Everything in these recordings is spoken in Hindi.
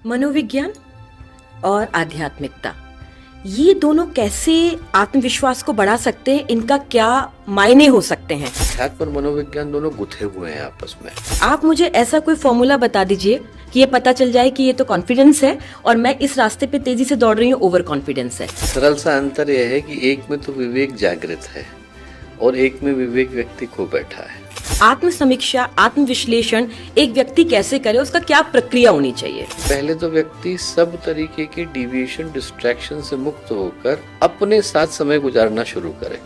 मनोविज्ञान और आध्यात्मिकता, ये दोनों कैसे आत्मविश्वास को बढ़ा सकते हैं? इनका क्या मायने हो सकते हैं? अध्यात्म और मनोविज्ञान दोनों गुथे हुए हैं आपस में। आप मुझे ऐसा कोई फॉर्मूला बता दीजिए कि ये पता चल जाए कि ये तो कॉन्फिडेंस है और मैं इस रास्ते पे तेजी से दौड़ रही हूँ, ओवर कॉन्फिडेंस है। सरल सा अंतर यह है कि एक में तो विवेक जागृत है और एक में विवेक व्यक्ति खो बैठा है। आत्म समीक्षा, आत्म विश्लेषण एक व्यक्ति कैसे करे, उसका क्या प्रक्रिया होनी चाहिए? पहले तो व्यक्ति सब तरीके के डिविएशन, डिस्ट्रैक्शन से मुक्त होकर अपने साथ समय गुजारना शुरू करे।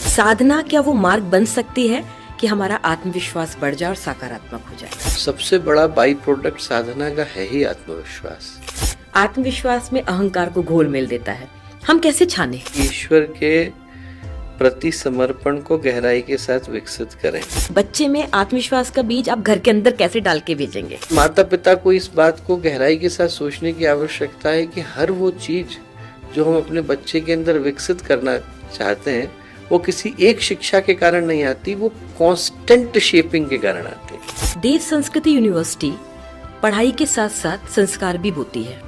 साधना क्या वो मार्ग बन सकती है कि हमारा आत्मविश्वास बढ़ जाए और सकारात्मक हो जाए? सबसे बड़ा बाई प्रोडक्ट साधना का है ही आत्मविश्वास। आत्मविश्वास में अहंकार को घोल मिल देता है, हम कैसे छाने? ईश्वर के प्रति समर्पण को गहराई के साथ विकसित करें। बच्चे में आत्मविश्वास का बीज आप घर के अंदर कैसे डाल के भेजेंगे? माता पिता को इस बात को गहराई के साथ सोचने की आवश्यकता है कि हर वो चीज जो हम अपने बच्चे के अंदर विकसित करना चाहते हैं वो किसी एक शिक्षा के कारण नहीं आती, वो कांस्टेंट शेपिंग के कारण आती है। देव संस्कृति यूनिवर्सिटी पढ़ाई के साथ साथ संस्कार भी बोती है।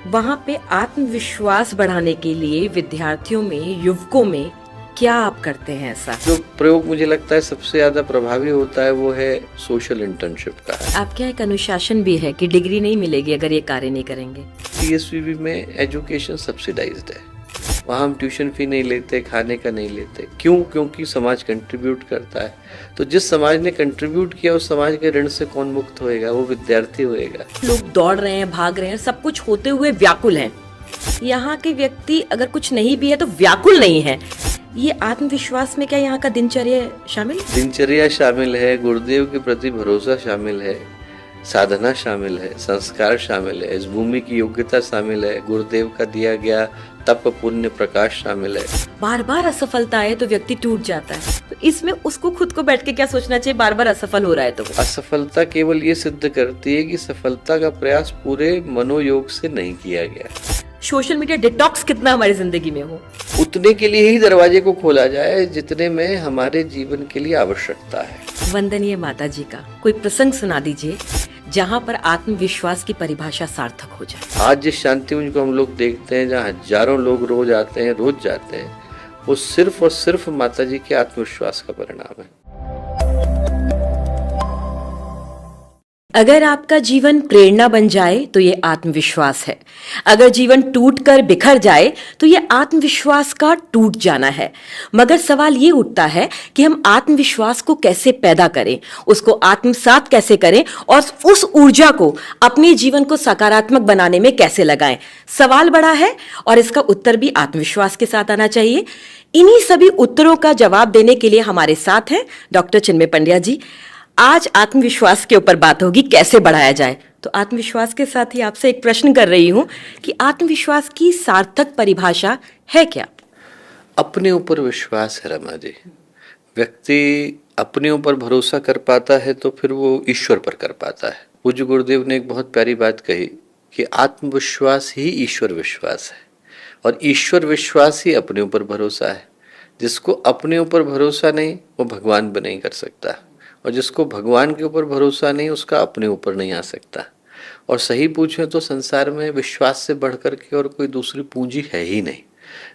वहाँ पे आत्मविश्वास बढ़ाने के लिए विद्यार्थियों में, युवकों में क्या आप करते हैं ऐसा? जो प्रयोग मुझे लगता है सबसे ज्यादा प्रभावी होता है वो है सोशल इंटर्नशिप का। आपके यहाँ एक अनुशासन भी है कि डिग्री नहीं मिलेगी अगर ये कार्य नहीं करेंगे। CSVB में एजुकेशन सब्सिडाइज्ड है, वहाँ हम ट्यूशन फी नहीं लेते, खाने का नहीं लेते। क्यों? क्योंकि समाज कंट्रीब्यूट करता है। तो जिस समाज ने कंट्रीब्यूट किया उस समाज के ऋण से कौन मुक्त होएगा? वो विद्यार्थी होएगा। लोग दौड़ रहे हैं, भाग रहे हैं, सब कुछ होते हुए व्याकुल हैं। यहाँ के व्यक्ति अगर कुछ नहीं भी है तो व्याकुल नहीं है। ये आत्मविश्वास में क्या यहाँ का दिनचर्या शामिल? दिनचर्या शामिल है, गुरुदेव के प्रति भरोसा शामिल है, साधना शामिल है, संस्कार शामिल है, इस भूमि की योग्यता शामिल है, गुरुदेव का दिया गया तप, पुण्य, प्रकाश शामिल है। बार बार असफलता आए तो व्यक्ति टूट जाता है, तो इसमें उसको खुद को बैठ के क्या सोचना चाहिए? बार बार असफल हो रहा है तो असफलता केवल ये सिद्ध करती है कि सफलता का प्रयास पूरे मनोयोग से नहीं किया गया। सोशल मीडिया डिटॉक्स कितना हमारी जिंदगी में हो, उतने के लिए ही दरवाजे को खोला जाए जितने में हमारे जीवन के लिए आवश्यकता है। वंदनीय माता जी का कोई प्रसंग सुना दीजिए जहाँ पर आत्मविश्वास की परिभाषा सार्थक हो जाए। आज जिस शांति मुझ को हम लोग देखते हैं, जहाँ हजारों लोग रोज आते हैं, वो सिर्फ और सिर्फ माता जी के आत्मविश्वास का परिणाम है। अगर आपका जीवन प्रेरणा बन जाए तो ये आत्मविश्वास है। अगर जीवन टूटकर बिखर जाए तो ये आत्मविश्वास का टूट जाना है। मगर सवाल ये उठता है कि हम आत्मविश्वास को कैसे पैदा करें, उसको आत्मसात कैसे करें और उस ऊर्जा को अपने जीवन को सकारात्मक बनाने में कैसे लगाएं। सवाल बड़ा है और इसका उत्तर भी आत्मविश्वास के साथ आना चाहिए। इन्हीं सभी उत्तरों का जवाब देने के लिए हमारे साथ हैं डॉक्टर चिन्मय पंड्या जी। आज आत्मविश्वास के ऊपर बात होगी, कैसे बढ़ाया जाए। तो आत्मविश्वास के साथ ही आपसे एक प्रश्न कर रही हूं कि आत्मविश्वास की सार्थक परिभाषा है क्या? अपने ऊपर विश्वास है रमा जी। व्यक्ति अपने ऊपर भरोसा कर पाता है तो फिर वो ईश्वर पर कर पाता है। पूज्य गुरुदेव ने एक बहुत प्यारी बात कही कि आत्मविश्वास ही ईश्वर विश्वास है और ईश्वर विश्वास ही अपने ऊपर भरोसा है। जिसको अपने ऊपर भरोसा नहीं वो भगवान भी नहीं कर सकता, और जिसको भगवान के ऊपर भरोसा नहीं उसका अपने ऊपर नहीं आ सकता। और सही पूछें तो संसार में विश्वास से बढ़कर के और कोई दूसरी पूंजी है ही नहीं।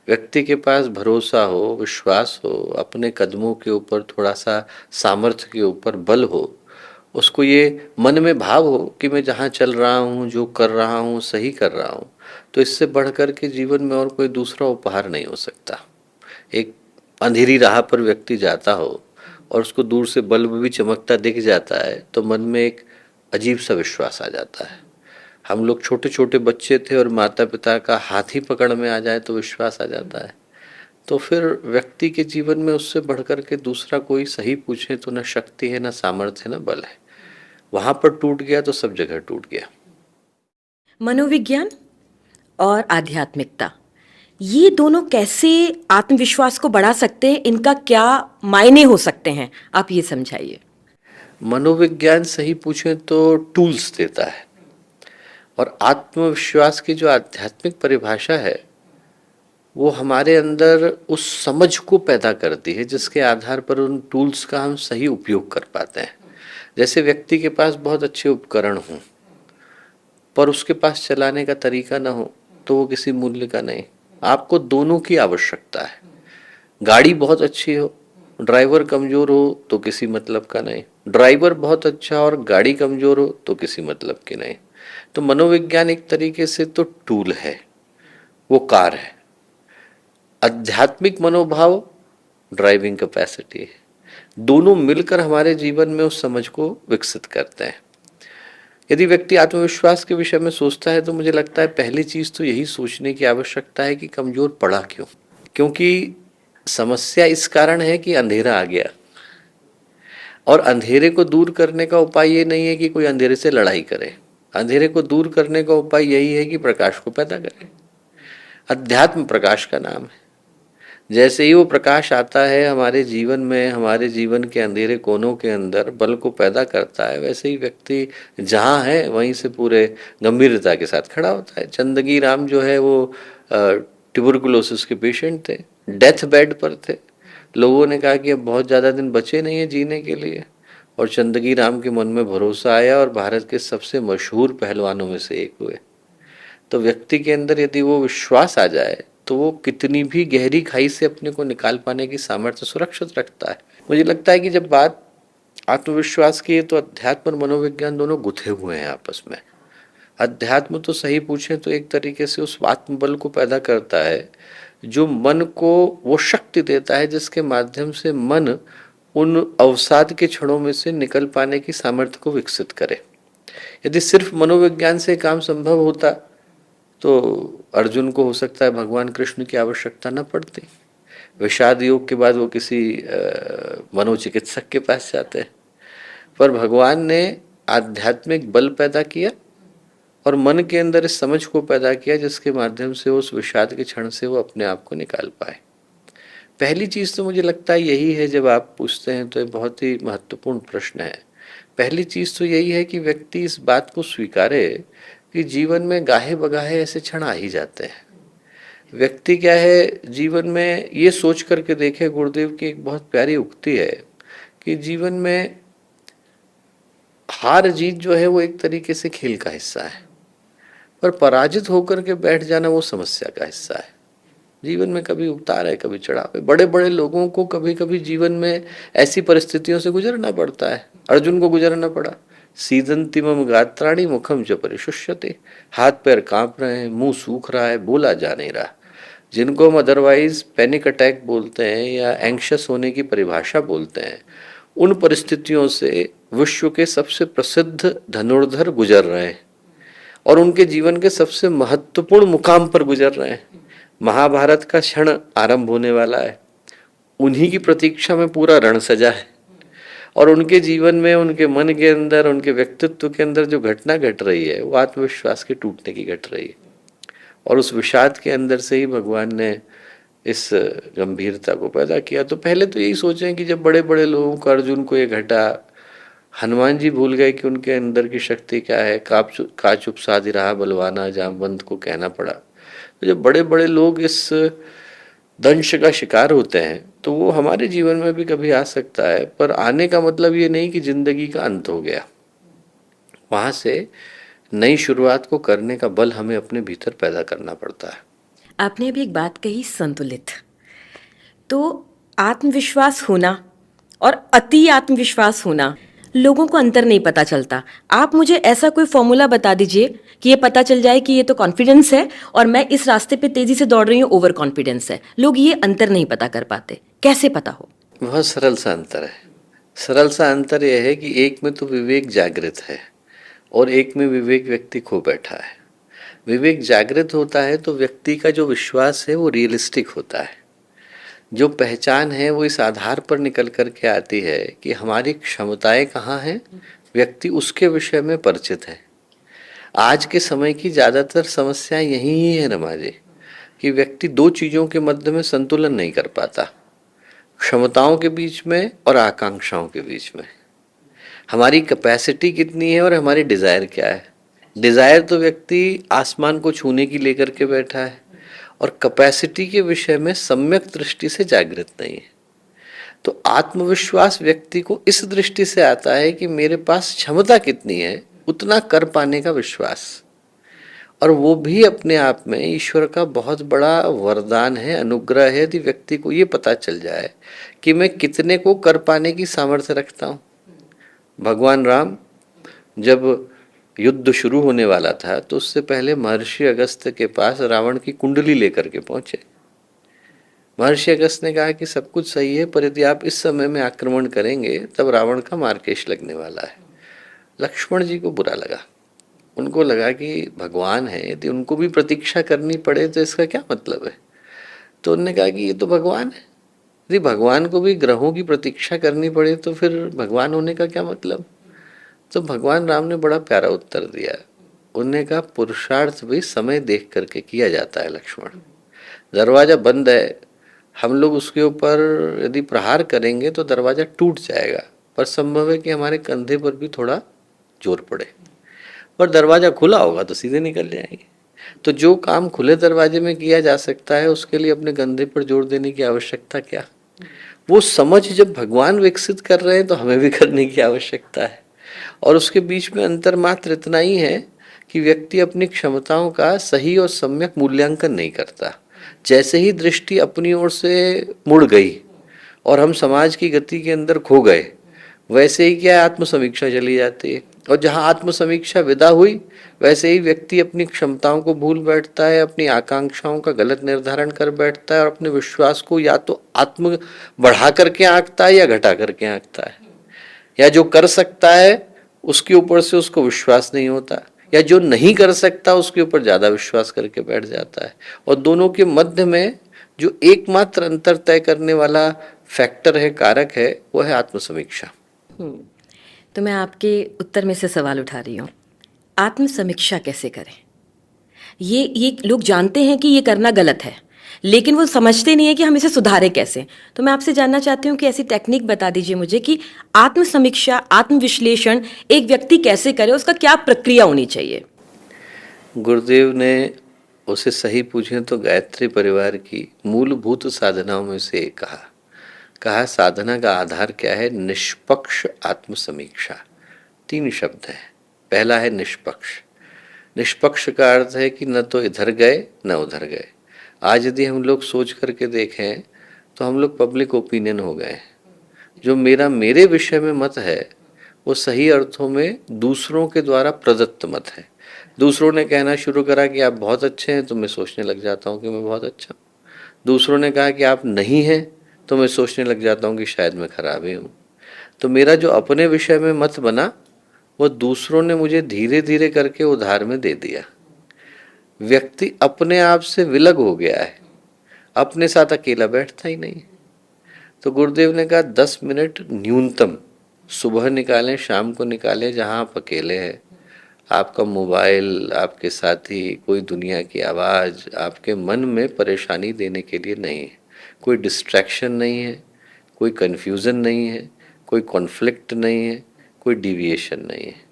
व्यक्ति के पास भरोसा हो, विश्वास हो, अपने कदमों के ऊपर थोड़ा सा सामर्थ्य के ऊपर बल हो, उसको ये मन में भाव हो कि मैं जहाँ चल रहा हूँ, जो कर रहा हूँ, सही कर रहा हूँ, तो इससे बढ़कर के जीवन में और कोई दूसरा उपहार नहीं हो सकता। एक अंधेरी राह पर व्यक्ति जाता हो और उसको दूर से बल्ब भी चमकता दिख जाता है तो मन में एक अजीब सा विश्वास आ जाता है। हम लोग छोटे छोटे बच्चे थे और माता पिता का हाथ ही पकड़ में आ जाए तो विश्वास आ जाता है। तो फिर व्यक्ति के जीवन में उससे बढ़कर के दूसरा कोई सही पूछे तो न शक्ति है, न सामर्थ्य है, न बल है। वहां पर टूट गया तो सब जगह टूट गया। मनोविज्ञान और आध्यात्मिकता, ये दोनों कैसे आत्मविश्वास को बढ़ा सकते हैं? इनका क्या मायने हो सकते हैं, आप ये समझाइए। मनोविज्ञान सही पूछे तो टूल्स देता है और आत्मविश्वास की जो आध्यात्मिक परिभाषा है वो हमारे अंदर उस समझ को पैदा करती है जिसके आधार पर उन टूल्स का हम सही उपयोग कर पाते हैं। जैसे व्यक्ति के पास बहुत अच्छे उपकरण हों पर उसके पास चलाने का तरीका ना हो तो वो किसी मूल्य का नहीं। आपको दोनों की आवश्यकता है। गाड़ी बहुत अच्छी हो, ड्राइवर कमजोर हो तो किसी मतलब का नहीं। ड्राइवर बहुत अच्छा और गाड़ी कमजोर हो तो किसी मतलब की नहीं। तो मनोविज्ञान एक तरीके से तो टूल है, वो कार है। आध्यात्मिक मनोभाव ड्राइविंग कैपेसिटी है। दोनों मिलकर हमारे जीवन में उस समझ को विकसित करते हैं। यदि व्यक्ति आत्मविश्वास के विषय में सोचता है तो मुझे लगता है पहली चीज तो यही सोचने की आवश्यकता है कि कमजोर पड़ा क्यों। क्योंकि समस्या इस कारण है कि अंधेरा आ गया, और अंधेरे को दूर करने का उपाय ये नहीं है कि कोई अंधेरे से लड़ाई करे। अंधेरे को दूर करने का उपाय यही है कि प्रकाश को पैदा करे। अध्यात्म प्रकाश का नाम है। जैसे ही वो प्रकाश आता है हमारे जीवन में, हमारे जीवन के अंधेरे कोनों के अंदर बल को पैदा करता है, वैसे ही व्यक्ति जहाँ है वहीं से पूरे गंभीरता के साथ खड़ा होता है। चंदगी राम जो है वो ट्यूबरकुलोसिस के पेशेंट थे, डेथ बेड पर थे। लोगों ने कहा कि अब बहुत ज़्यादा दिन बचे नहीं है जीने के लिए, और चंदगी राम के मन में भरोसा आया और भारत के सबसे मशहूर पहलवानों में से एक हुए। तो व्यक्ति के अंदर यदि वो विश्वास आ जाए तो वो कितनी भी गहरी खाई से अपने को निकाल पाने की सामर्थ्य सुरक्षित रखता है। मुझे लगता है कि जब बात आत्मविश्वास की है तो अध्यात्म और मनोविज्ञान दोनों गुथे हुए हैं आपस में। अध्यात्म तो सही पूछे तो एक तरीके से उस आत्मबल को पैदा करता है जो मन को वो शक्ति देता है जिसके माध्यम से मन उन अवसाद के क्षणों में से निकल पाने की सामर्थ्य को विकसित करे। यदि सिर्फ मनोविज्ञान से काम संभव होता तो अर्जुन को हो सकता है भगवान कृष्ण की आवश्यकता न पड़ती। विषाद योग के बाद वो किसी मनोचिकित्सक के पास जाते हैं। पर भगवान ने आध्यात्मिक बल पैदा किया और मन के अंदर इस समझ को पैदा किया जिसके माध्यम से उस विषाद के क्षण से वो अपने आप को निकाल पाए। पहली चीज तो मुझे लगता है यही है। जब आप पूछते हैं तो ये बहुत ही महत्वपूर्ण प्रश्न है। पहली चीज तो यही है कि व्यक्ति इस बात को स्वीकारे कि जीवन में गाहे बगाहे ऐसे क्षण आ ही जाते हैं। व्यक्ति क्या है, जीवन में ये सोच करके देखे, गुरुदेव की एक बहुत प्यारी उक्ति है कि जीवन में हार जीत जो है वो एक तरीके से खेल का हिस्सा है, पर पराजित होकर के बैठ जाना वो समस्या का हिस्सा है। जीवन में कभी उतार है, कभी चढ़ाव है। बड़े बड़े लोगों को कभी कभी जीवन में ऐसी परिस्थितियों से गुजरना पड़ता है। अर्जुन को गुजरना पड़ा। सीदंतिमम गात्राणि मुखम च परिशुष्यते। हाथ पैर कांप रहे हैं, मुंह सूख रहा है, बोला जा नहीं रहा। जिनको हम अदरवाइज पैनिक अटैक बोलते हैं या एंग्शियस होने की परिभाषा बोलते हैं, उन परिस्थितियों से विश्व के सबसे प्रसिद्ध धनुर्धर गुजर रहे हैं और उनके जीवन के सबसे महत्वपूर्ण मुकाम पर गुजर रहे हैं। महाभारत का क्षण आरंभ होने वाला है, उन्हीं की प्रतीक्षा में पूरा रण सजा है और उनके जीवन में, उनके मन के अंदर, उनके व्यक्तित्व के अंदर जो घटना घट रही है वो आत्मविश्वास के टूटने की घट रही है। और उस विषाद के अंदर से ही भगवान ने इस गंभीरता को पैदा किया। तो पहले तो यही सोचें कि जब बड़े बड़े लोगों को, अर्जुन को ये घटा, हनुमान जी भूल गए कि उनके अंदर की शक्ति क्या है। का चुप साधी रहा बलवाना, जामवंत को कहना पड़ा। तो जब बड़े बड़े लोग इस दंश का शिकार होते हैं तो वो हमारे जीवन में भी कभी आ सकता है, पर आने का मतलब ये नहीं कि जिंदगी का अंत हो गया। वहां से नई शुरुआत को करने का बल हमें अपने भीतर पैदा करना पड़ता है। आपने अभी एक बात कही, संतुलित। तो आत्मविश्वास होना और अति आत्मविश्वास होना, लोगों को अंतर नहीं पता चलता। आप मुझे ऐसा कोई फॉर्मूला बता दीजिए कि ये पता चल जाए कि ये तो कॉन्फिडेंस है और मैं इस रास्ते पे तेजी से दौड़ रही हूँ, ओवर कॉन्फिडेंस है। लोग ये अंतर नहीं पता कर पाते, कैसे पता हो? बहुत सरल सा अंतर है। सरल सा अंतर यह है कि एक में तो विवेक जागृत है और एक में विवेक व्यक्ति खो बैठा है। विवेक जागृत होता है तो व्यक्ति का जो विश्वास है वो रियलिस्टिक होता है। जो पहचान है वो इस आधार पर निकल कर के आती है कि हमारी क्षमताएं कहाँ हैं, व्यक्ति उसके विषय में परिचित है। आज के समय की ज़्यादातर समस्या यही ही है रमा जी, कि व्यक्ति दो चीज़ों के मध्य में संतुलन नहीं कर पाता, क्षमताओं के बीच में और आकांक्षाओं के बीच में। हमारी कैपेसिटी कितनी है और हमारी डिज़ायर क्या है। डिज़ायर तो व्यक्ति आसमान को छूने की लेकर के बैठा है और कैपेसिटी के विषय में सम्यक दृष्टि से जागृत नहीं है। तो आत्मविश्वास व्यक्ति को इस दृष्टि से आता है कि मेरे पास क्षमता कितनी है, उतना कर पाने का विश्वास। और वो भी अपने आप में ईश्वर का बहुत बड़ा वरदान है, अनुग्रह है। यदि व्यक्ति को ये पता चल जाए कि मैं कितने को कर पाने की सामर्थ्य रखता हूँ। भगवान राम जब युद्ध शुरू होने वाला था तो उससे पहले महर्षि अगस्त्य के पास रावण की कुंडली लेकर के पहुंचे। महर्षि अगस्त्य ने कहा कि सब कुछ सही है, पर यदि आप इस समय में आक्रमण करेंगे तब रावण का मारकेश लगने वाला है। लक्ष्मण जी को बुरा लगा, उनको लगा कि भगवान है, यदि उनको भी प्रतीक्षा करनी पड़े तो इसका क्या मतलब है। तो उन्होंने कहा कि ये तो भगवान है, यदि भगवान को भी ग्रहों की प्रतीक्षा करनी पड़े तो फिर भगवान होने का क्या मतलब। तो भगवान राम ने बड़ा प्यारा उत्तर दिया। उन्होंने कहा पुरुषार्थ भी समय देख करके किया जाता है लक्ष्मण। दरवाजा बंद है, हम लोग उसके ऊपर यदि प्रहार करेंगे तो दरवाजा टूट जाएगा, पर संभव है कि हमारे कंधे पर भी थोड़ा जोर पड़े, और दरवाजा खुला होगा तो सीधे निकल जाएंगे। तो जो काम खुले दरवाजे में किया जा सकता है उसके लिए अपने कंधे पर जोर देने की आवश्यकता क्या। वो समझ जब भगवान विकसित कर रहे हैं तो हमें भी करने की आवश्यकता है। और उसके बीच में अंतर मात्र इतना ही है कि व्यक्ति अपनी क्षमताओं का सही और सम्यक मूल्यांकन नहीं करता। जैसे ही दृष्टि अपनी ओर से मुड़ गई और हम समाज की गति के अंदर खो गए, वैसे ही क्या आत्मसमीक्षा चली जाती है, और जहाँ आत्मसमीक्षा विदा हुई वैसे ही व्यक्ति अपनी क्षमताओं को भूल बैठता है, अपनी आकांक्षाओं का गलत निर्धारण कर बैठता है और अपने विश्वास को या तो आत्म बढ़ा करके आंकता है या घटा करके आंकता है, या जो कर सकता है उसके ऊपर से उसको विश्वास नहीं होता, या जो नहीं कर सकता उसके ऊपर ज्यादा विश्वास करके बैठ जाता है। और दोनों के मध्य में जो एकमात्र अंतर तय करने वाला फैक्टर है, कारक है, वो है आत्मसमीक्षा। तो मैं आपके उत्तर में से सवाल उठा रही हूँ, आत्मसमीक्षा कैसे करें। ये लोग जानते हैं कि ये करना गलत है, लेकिन वो समझते नहीं है कि हम इसे सुधारें कैसे। तो मैं आपसे जानना चाहती हूँ कि ऐसी टेक्निक बता दीजिए मुझे कि आत्मसमीक्षा, आत्मविश्लेषण एक व्यक्ति कैसे करे, उसका क्या प्रक्रिया होनी चाहिए। गुरुदेव ने उसे सही पूछें तो गायत्री परिवार की मूलभूत साधनाओं में से एक कहा साधना का आधार क्या है, निष्पक्ष आत्मसमीक्षा। 3 शब्द है। पहला है निष्पक्ष। निष्पक्ष का अर्थ है कि न तो इधर गए न उधर गए। आज यदि हम लोग सोच करके देखें तो हम लोग पब्लिक ओपिनियन हो गए। जो मेरे विषय में मत है वो सही अर्थों में दूसरों के द्वारा प्रदत्त मत है। दूसरों ने कहना शुरू करा कि आप बहुत अच्छे हैं तो मैं सोचने लग जाता हूँ कि मैं बहुत अच्छा हूँ। दूसरों ने कहा कि आप नहीं हैं तो मैं सोचने लग जाता हूँ कि शायद मैं खराब ही हूँ। तो मेरा जो अपने विषय में मत बना वो दूसरों ने मुझे धीरे धीरे करके उधार में दे दिया। व्यक्ति अपने आप से विलग हो गया है, अपने साथ अकेला बैठता ही नहीं। तो गुरुदेव ने कहा 10 मिनट न्यूनतम सुबह निकालें, शाम को निकालें, जहाँ आप अकेले हैं। आपका मोबाइल, आपके साथी, कोई दुनिया की आवाज़ आपके मन में परेशानी देने के लिए नहीं है। कोई डिस्ट्रैक्शन नहीं है, कोई कन्फ्यूज़न नहीं है, कोई कॉन्फ्लिक्ट नहीं है, कोई डिविएशन नहीं है।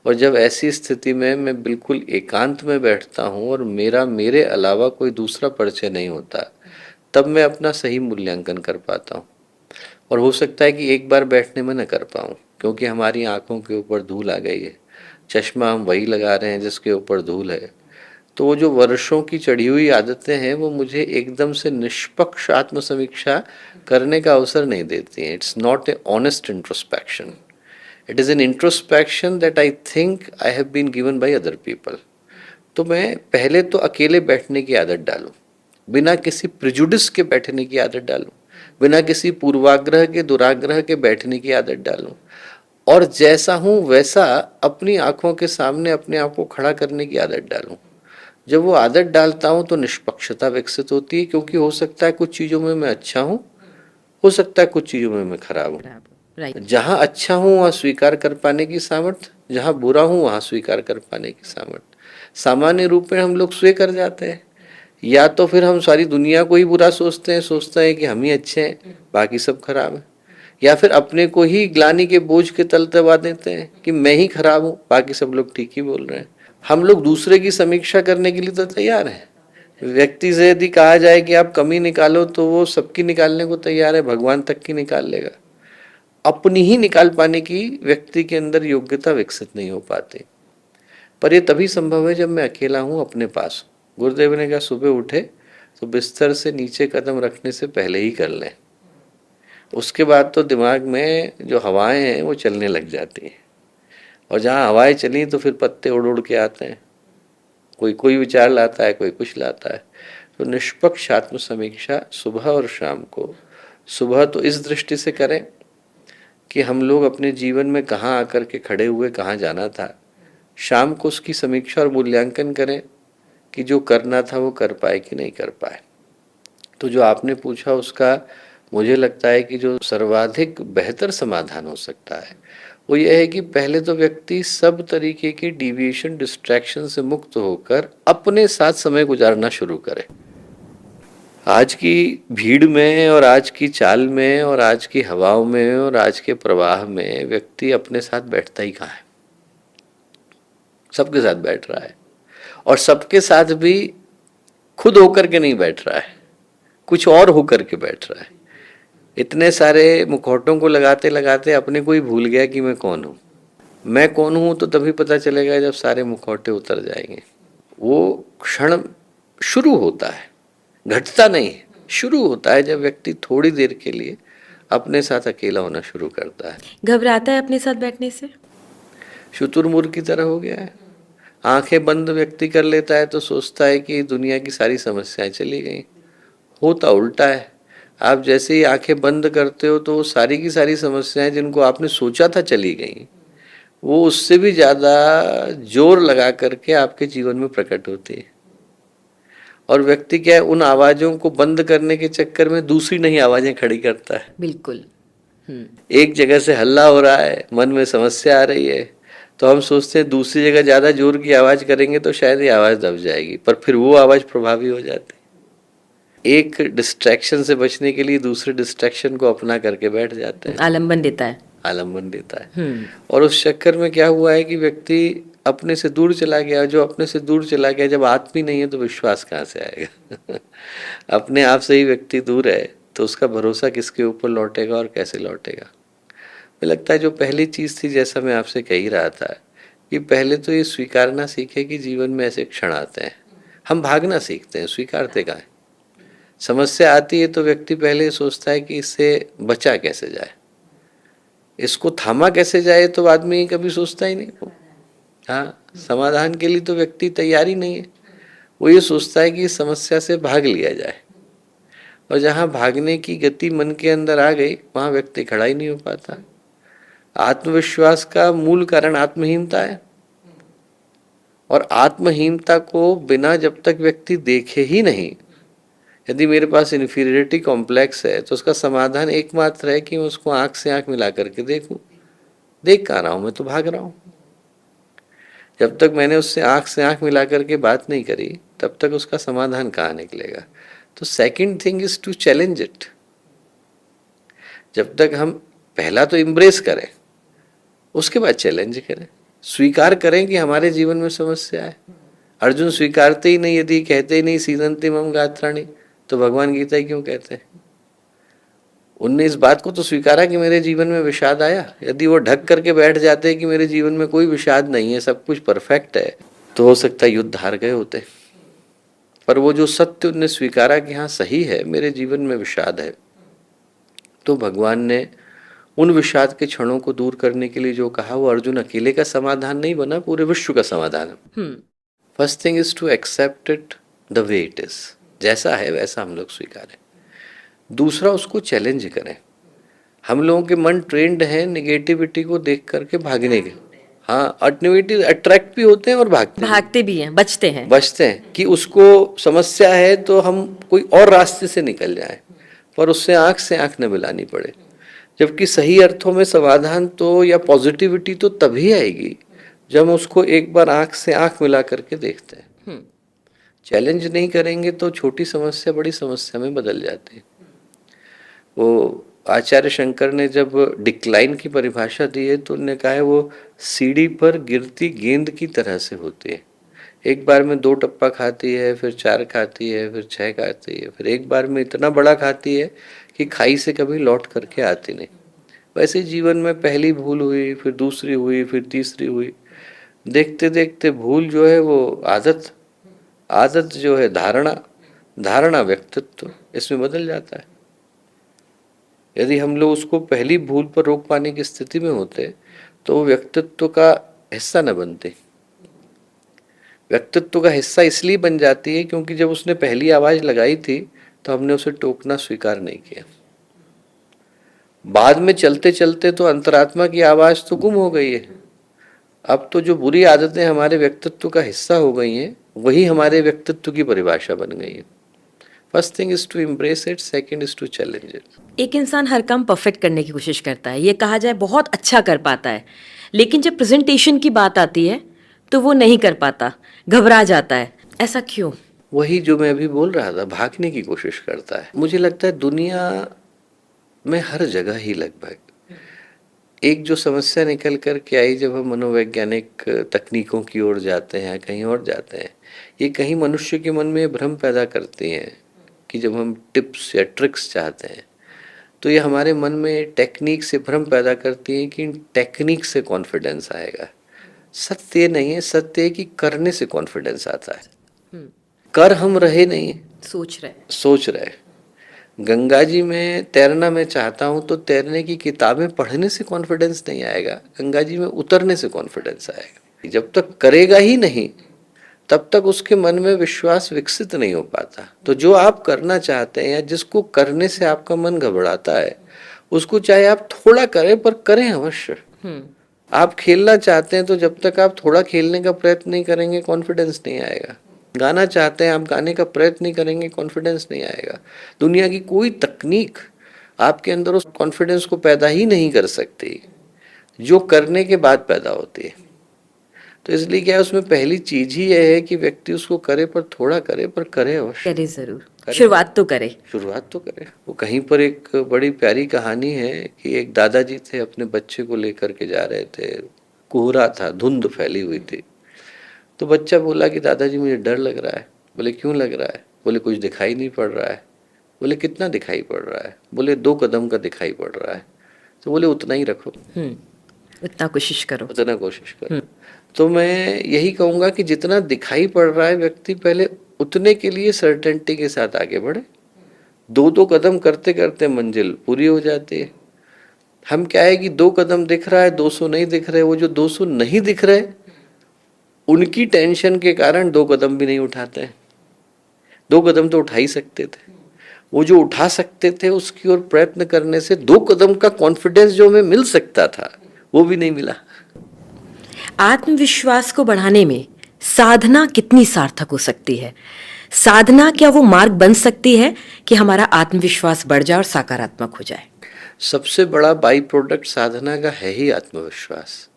और जब ऐसी स्थिति में मैं बिल्कुल एकांत में बैठता हूँ और मेरे अलावा कोई दूसरा परिचय नहीं होता, तब मैं अपना सही मूल्यांकन कर पाता हूँ। और हो सकता है कि एक बार बैठने में न कर पाऊँ, क्योंकि हमारी आंखों के ऊपर धूल आ गई है। चश्मा हम वही लगा रहे हैं जिसके ऊपर धूल है। तो वो जो वर्षों की चढ़ी हुई आदतें हैं वो मुझे एकदम से निष्पक्ष आत्मसमीक्षा करने का अवसर नहीं देती हैं। It's not a honest introspection, it is an introspection that I think I have been given by other people. तो मैं पहले तो अकेले बैठने की आदत डालूं, बिना किसी प्रिजुडिस के बैठने की आदत डालूं, बिना किसी पूर्वाग्रह के दुराग्रह के बैठने की आदत डालूं, और जैसा हूं वैसा अपनी आंखों के सामने अपने आप को खड़ा करने की आदत डालूं। जब वो आदत डालता हूं तो निष्पक्षता विकसित होती है, क्योंकि हो सकता है कुछ चीज़ों में मैं अच्छा हूं, हो सकता है कुछ चीज़ों में मैं खराब हूं। जहाँ अच्छा हूँ वहाँ स्वीकार कर पाने की सामर्थ्य, जहाँ बुरा हूँ वहाँ स्वीकार कर पाने की सामर्थ्य। सामान्य रूप में हम लोग स्वयं कर जाते हैं, या तो फिर हम सारी दुनिया को ही बुरा सोचते हैं कि हम ही अच्छे हैं बाकी सब खराब है, या फिर अपने को ही ग्लानि के बोझ के तल दबा देते हैं कि मैं ही खराब हूँ बाकी सब लोग ठीक ही बोल रहे हैं। हम लोग दूसरे की समीक्षा करने के लिए तो तैयार हैं। व्यक्ति से यदि कहा जाए कि आप कमी निकालो तो वो सबकी निकालने को तैयार है, भगवान तक की निकाल लेगा। अपनी ही निकाल पाने की व्यक्ति के अंदर योग्यता विकसित नहीं हो पाती। पर ये तभी संभव है जब मैं अकेला हूँ, अपने पास हूँ। गुरुदेव ने कहा सुबह उठे तो बिस्तर से नीचे कदम रखने से पहले ही कर लें, उसके बाद तो दिमाग में जो हवाएं हैं वो चलने लग जाती हैं, और जहाँ हवाएं चली तो फिर पत्ते उड़ उड़ के आते हैं, कोई कोई विचार लाता है, कोई कुछ लाता है। तो निष्पक्ष आत्म समीक्षा सुबह और शाम को, सुबह तो इस दृष्टि से करें कि हम लोग अपने जीवन में कहाँ आकर के खड़े हुए, कहाँ जाना था। शाम को उसकी समीक्षा और मूल्यांकन करें कि जो करना था वो कर पाए कि नहीं कर पाए। तो जो आपने पूछा उसका मुझे लगता है कि जो सर्वाधिक बेहतर समाधान हो सकता है वो यह है कि पहले तो व्यक्ति सब तरीके के डिविएशन, डिस्ट्रैक्शन से मुक्त होकर अपने साथ समय गुजारना शुरू करे। आज की भीड़ में और आज की चाल में और आज की हवाओं में और आज के प्रवाह में व्यक्ति अपने साथ बैठता ही कहाँ है। सबके साथ बैठ रहा है, और सबके साथ भी खुद होकर के नहीं बैठ रहा है, कुछ और होकर के बैठ रहा है। इतने सारे मुखौटों को लगाते लगाते अपने को ही भूल गया कि मैं कौन हूँ। मैं कौन हूँ तो तभी पता चलेगा जब सारे मुखौटे उतर जाएंगे। वो क्षण शुरू होता है, घटता नहीं, शुरू होता है जब व्यक्ति थोड़ी देर के लिए अपने साथ अकेला होना शुरू करता है। घबराता है अपने साथ बैठने से? शुतुरमुर्ग की तरह हो गया है। आंखें बंद व्यक्ति कर लेता है तो सोचता है कि दुनिया की सारी समस्याएं चली गई। होता उल्टा है। आप जैसे ही आंखें बंद करते हो तो वो सारी की सारी समस्याएं जिनको आपने सोचा था चली गई, वो उससे भी ज्यादा जोर लगा करके आपके जीवन में प्रकट होती है। और व्यक्ति क्या है, उन आवाजों को बंद करने के चक्कर में दूसरी नई आवाजें खड़ी करता है। बिल्कुल। एक जगह से हल्ला हो रहा है, मन में समस्या आ रही है, तो हम सोचते हैं दूसरी जगह ज्यादा जोर की आवाज करेंगे तो शायद ये आवाज दब जाएगी, पर फिर वो आवाज प्रभावी हो जाती है। एक डिस्ट्रैक्शन से बचने के लिए दूसरे डिस्ट्रैक्शन को अपना करके बैठ जाते हैं, आलम्बन देता है। आलम्बन देता है। और उस चक्कर में क्या हुआ है कि व्यक्ति अपने से दूर चला गया। जो अपने से दूर चला गया, जब आत्म ही नहीं है तो विश्वास कहाँ से आएगा? अपने आप से ही व्यक्ति दूर है तो उसका भरोसा किसके ऊपर लौटेगा और कैसे लौटेगा? मुझे लगता है जो पहली चीज थी, जैसा मैं आपसे कह ही रहा था, कि पहले तो ये स्वीकारना सीखे कि जीवन में ऐसे क्षण आते हैं। हम भागना सीखते हैं, स्वीकारते कहाँ हैं? समस्या आती है तो व्यक्ति पहले सोचता है कि इससे बचा कैसे जाए, इसको थामा कैसे जाए, तो आदमी कभी सोचता ही नहीं। हाँ, समाधान के लिए तो व्यक्ति तैयार ही नहीं है। वो ये सोचता है कि इस समस्या से भाग लिया जाए, और जहाँ भागने की गति मन के अंदर आ गई वहाँ व्यक्ति खड़ा ही नहीं हो पाता। आत्मविश्वास का मूल कारण आत्महीनता है, और आत्महीनता को बिना जब तक व्यक्ति देखे ही नहीं, यदि मेरे पास इन्फीरियरिटी कॉम्प्लेक्स है तो उसका समाधान एकमात्र है कि मैं उसको आंख से आंख मिला करके देखूं। देख कहाँ रहा हूं, मैं तो भाग रहा हूं। जब तक मैंने उससे आंख से आंख मिला करके बात नहीं करी तब तक उसका समाधान कहाँ निकलेगा? तो second thing is to challenge it. जब तक हम पहला तो इम्ब्रेस करें, उसके बाद चैलेंज करें, स्वीकार करें कि हमारे जीवन में समस्या है। अर्जुन स्वीकारते ही नहीं, यदि कहते ही नहीं सीदंती मम गात्राणि, तो भगवान गीता ही क्यों कहते हैं? उनने इस बात को तो स्वीकारा कि मेरे जीवन में विषाद आया। यदि वो ढक करके बैठ जाते कि मेरे जीवन में कोई विषाद नहीं है, सब कुछ परफेक्ट है, तो हो सकता है युद्ध हार गए होते। पर वो जो सत्य उनने स्वीकारा कि हाँ सही है, मेरे जीवन में विषाद है, तो भगवान ने उन विषाद के क्षणों को दूर करने के लिए जो कहा, वो अर्जुन अकेले का समाधान नहीं बना, पूरे विश्व का समाधान है। First thing is to accept it the way it is, जैसा है वैसा हम लोग स्वीकारें। दूसरा, उसको चैलेंज करें। हम लोगों के मन ट्रेंड है नेगेटिविटी को देख करके भागने के। हाँ, नेगेटिव अट्रैक्ट भी होते हैं और भागते भी हैं, बचते हैं कि उसको समस्या है तो हम कोई और रास्ते से निकल जाएं, पर उससे आंख से आंख न मिलानी पड़े। जबकि सही अर्थों में समाधान तो या पॉजिटिविटी तो तभी आएगी जब हम उसको एक बार आंख से आंख मिला करके देखते हैं। चैलेंज नहीं करेंगे तो छोटी समस्या बड़ी समस्या में बदल जाती है। वो आचार्य शंकर ने जब डिक्लाइन की परिभाषा दी है तो उन्होंने कहा है वो सीढ़ी पर गिरती गेंद की तरह से होती है। एक बार में 2 टप्पा खाती है, फिर 4 खाती है, फिर 6 खाती है, फिर एक बार में इतना बड़ा खाती है कि खाई से कभी लौट करके आती नहीं। वैसे जीवन में पहली भूल हुई, फिर दूसरी हुई, फिर तीसरी हुई, देखते देखते भूल जो है वो आदत, आदत जो है धारणा, धारणा व्यक्तित्व, इसमें बदल जाता है। यदि हम लोग उसको पहली भूल पर रोक पाने की स्थिति में होते तो वो व्यक्तित्व का हिस्सा न बनते। व्यक्तित्व का हिस्सा इसलिए बन जाती है क्योंकि जब उसने पहली आवाज लगाई थी तो हमने उसे टोकना स्वीकार नहीं किया। बाद में चलते चलते तो अंतरात्मा की आवाज तो गुम हो गई है। अब तो जो बुरी आदतें हमारे व्यक्तित्व का हिस्सा हो गई हैं वही हमारे व्यक्तित्व की परिभाषा बन गई है। First thing is to embrace it, second is to challenge it. एक इंसान हर काम परफेक्ट करने की कोशिश करता है, ये कहा जाए बहुत अच्छा कर पाता है, लेकिन जब प्रेजेंटेशन की बात आती है तो वो नहीं कर पाता, घबरा जाता है। ऐसा क्यों? वही जो मैं अभी बोल रहा था, भागने की कोशिश करता है। मुझे लगता है दुनिया में हर जगह ही लगभग एक जो समस्या निकल कर के आई जब हम मनोवैज्ञानिक तकनीकों की ओर जाते हैं, कहीं और जाते हैं, ये कहीं मनुष्य के मन में भ्रम पैदा करती हैं कि जब हम टिप्स या ट्रिक्स चाहते हैं तो ये हमारे मन में टेक्निक से भ्रम पैदा करती है कि इन टेक्निक से कॉन्फिडेंस आएगा। सत्य ये नहीं है, सत्य है कि करने से कॉन्फिडेंस आता है। कर हम रहे नहीं, सोच रहे। गंगा जी में तैरना मैं चाहता हूं तो तैरने की किताबें पढ़ने से कॉन्फिडेंस नहीं आएगा, गंगा जी में उतरने से कॉन्फिडेंस आएगा। जब तक करेगा ही नहीं तब तक उसके मन में विश्वास विकसित नहीं हो पाता। तो जो आप करना चाहते हैं या जिसको करने से आपका मन घबराता है उसको चाहे आप थोड़ा करें पर करें अवश्य। आप खेलना चाहते हैं तो जब तक आप थोड़ा खेलने का प्रयत्न नहीं करेंगे कॉन्फिडेंस नहीं आएगा। गाना चाहते हैं, आप गाने का प्रयत्न नहीं करेंगे कॉन्फिडेंस नहीं आएगा। दुनिया की कोई तकनीक आपके अंदर उस कॉन्फिडेंस को पैदा ही नहीं कर सकती जो करने के बाद पैदा होती है। तो इसलिए क्या है, उसमें पहली चीज ही यह है कि व्यक्ति उसको करे पर थोड़ा करे, पर करे अवश्य, करे जरूर, शुरुआत तो करे। शुरुआत तो करे। वो कहीं पर एक बड़ी प्यारी कहानी है कि एक दादाजी थे, अपने बच्चे को लेकर के जा रहे थे, कोहरा था, धुंध फैली हुई थी। तो बच्चा बोला कि दादाजी मुझे डर लग रहा है। बोले क्यों लग रहा है? बोले कुछ दिखाई नहीं पड़ रहा है। बोले कितना दिखाई पड़ रहा है? बोले 2 कदम का दिखाई पड़ रहा है। तो बोले उतना ही रखो, उतना कोशिश करो, उतना कोशिश करो। तो मैं यही कहूंगा कि जितना दिखाई पड़ रहा है व्यक्ति पहले उतने के लिए सर्टेनिटी के साथ आगे बढ़े। 2-2 कदम करते करते मंजिल पूरी हो जाती है। हम क्या है कि 2 कदम दिख रहा है, 200 नहीं दिख रहे। वो जो 200 नहीं दिख रहे उनकी टेंशन के कारण 2 कदम भी नहीं उठाते हैं। 2 कदम तो उठा ही सकते थे। वो जो उठा सकते थे उसकी ओर प्रयत्न करने से 2 कदम का कॉन्फिडेंस जो हमें मिल सकता था वो भी नहीं मिला। आत्मविश्वास को बढ़ाने में साधना कितनी सार्थक हो सकती है? साधना क्या वो मार्ग बन सकती है कि हमारा आत्मविश्वास बढ़ जाए और सकारात्मक हो जाए? सबसे बड़ा बाई प्रोडक्ट साधना का है ही आत्मविश्वास।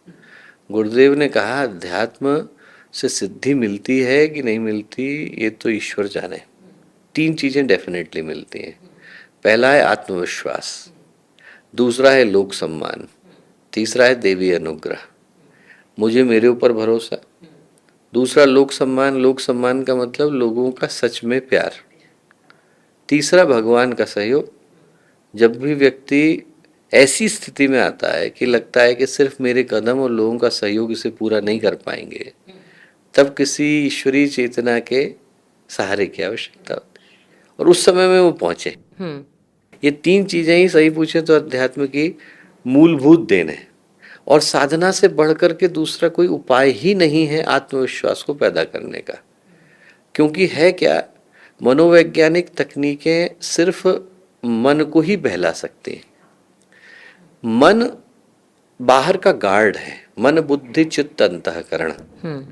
गुरुदेव ने कहा अध्यात्म से सिद्धि मिलती है कि नहीं मिलती ये तो ईश्वर जाने। 3 चीजें डेफिनेटली मिलती हैं। पहला है आत्मविश्वास, दूसरा है लोक सम्मान, तीसरा है देवी अनुग्रह। मुझे मेरे ऊपर भरोसा। दूसरा लोक सम्मान, लोक सम्मान का मतलब लोगों का सच में प्यार। तीसरा भगवान का सहयोग। जब भी व्यक्ति ऐसी स्थिति में आता है कि लगता है कि सिर्फ मेरे कदम और लोगों का सहयोग इसे पूरा नहीं कर पाएंगे, तब किसी ईश्वरीय चेतना के सहारे की आवश्यकता होती है और उस समय में वो पहुंचे। ये 3 चीजें ही सही पूछे तो अध्यात्म की मूलभूत देन है और साधना से बढ़कर के दूसरा कोई उपाय ही नहीं है आत्मविश्वास को पैदा करने का। क्योंकि है क्या, मनोवैज्ञानिक तकनीकें सिर्फ मन को ही बहला सकती हैं। मन बाहर का गार्ड है, मन बुद्धि चित्त अंतःकरण।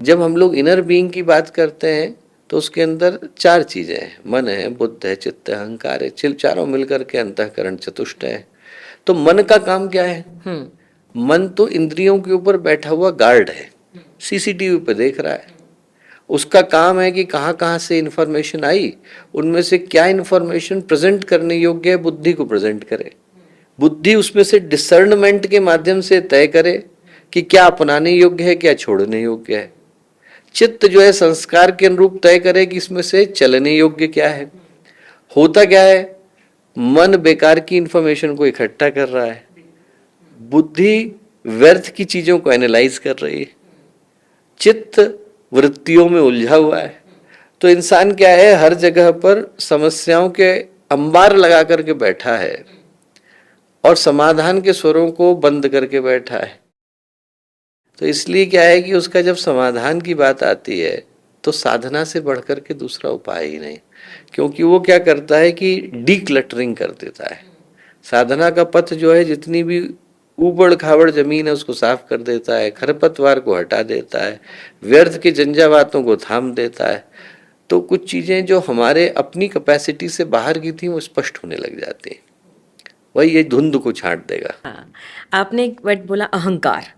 जब हम लोग इनर बीइंग की बात करते हैं तो उसके अंदर 4 चीजें हैं, मन है, बुद्ध है, चित्त है, अहंकार है, चारों मिलकर के अंतःकरण चतुष्ट है। तो मन का काम क्या है? मन तो इंद्रियों के ऊपर बैठा हुआ गार्ड है, सीसीटीवी पे देख रहा है। उसका काम है कि कहाँ कहाँ से इंफॉर्मेशन आई, उनमें से क्या इंफॉर्मेशन प्रेजेंट करने योग्य है बुद्धि को प्रेजेंट करे। बुद्धि उसमें से डिसर्नमेंट के माध्यम से तय करे कि क्या अपनाने योग्य है, क्या छोड़ने योग्य है। चित्त जो है संस्कार के अनुरूप तय करे कि इसमें से चलने योग्य क्या है। होता क्या है, मन बेकार की इंफॉर्मेशन को इकट्ठा कर रहा है, बुद्धि व्यर्थ की चीजों को एनालाइज कर रही है। चित्त वृत्तियों में उलझा हुआ है। तो इंसान क्या है, हर जगह पर समस्याओं के अंबार लगा करके बैठा है और समाधान के स्वरों को बंद करके बैठा है। तो इसलिए क्या है कि उसका जब समाधान की बात आती है तो साधना से बढ़कर के दूसरा उपाय ही नहीं, क्योंकि वो क्या करता है कि डीक्लटरिंग कर देता है। साधना का पथ जो है, जितनी भी ऊबड़ खाबड़ जमीन है उसको साफ कर देता है, खरपतवार को हटा देता है, व्यर्थ की झंझावातों को थाम देता है। तो कुछ चीजें जो हमारे अपनी कैपेसिटी से बाहर की थी वो स्पष्ट होने लग जाती हैं। वही ये धुंध को छांट देगा। हाँ, आपने एक वर्ड बोला अहंकार।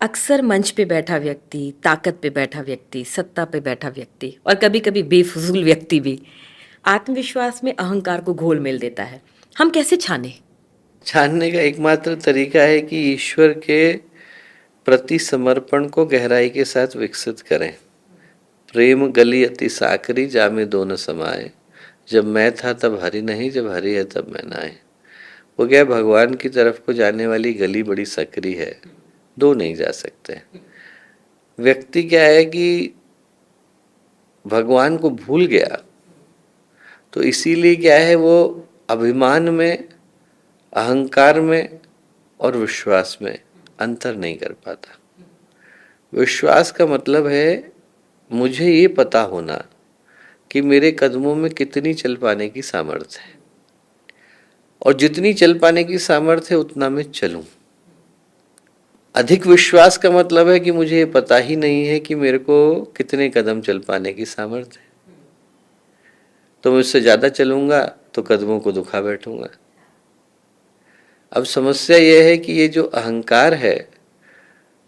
अक्सर मंच पे बैठा व्यक्ति, ताकत पे बैठा व्यक्ति, सत्ता पे बैठा व्यक्ति और कभी कभी बेफजूल व्यक्ति भी आत्मविश्वास में अहंकार को घोल मिल देता है। हम कैसे छाने? छानने का एकमात्र तरीका है कि ईश्वर के प्रति समर्पण को गहराई के साथ विकसित करें। प्रेम गली अति साकरी जामे दो न समाए, जब मैं था तब हरि नहीं, जब हरि है तब मैं नाए। वो क्या, भगवान की तरफ को जाने वाली गली बड़ी सकरी है, दो नहीं जा सकते। व्यक्ति क्या है कि भगवान को भूल गया, तो इसीलिए क्या है, वो अभिमान में, अहंकार में और विश्वास में अंतर नहीं कर पाता। विश्वास का मतलब है मुझे ये पता होना कि मेरे कदमों में कितनी चल पाने की सामर्थ्य है, और जितनी चल पाने की सामर्थ्य है उतना मैं चलूं। अधिक विश्वास का मतलब है कि मुझे ये पता ही नहीं है कि मेरे को कितने कदम चल पाने की सामर्थ्य है, तो मैं उससे ज्यादा चलूंगा तो कदमों को दुखा बैठूंगा। अब समस्या यह है कि ये जो अहंकार है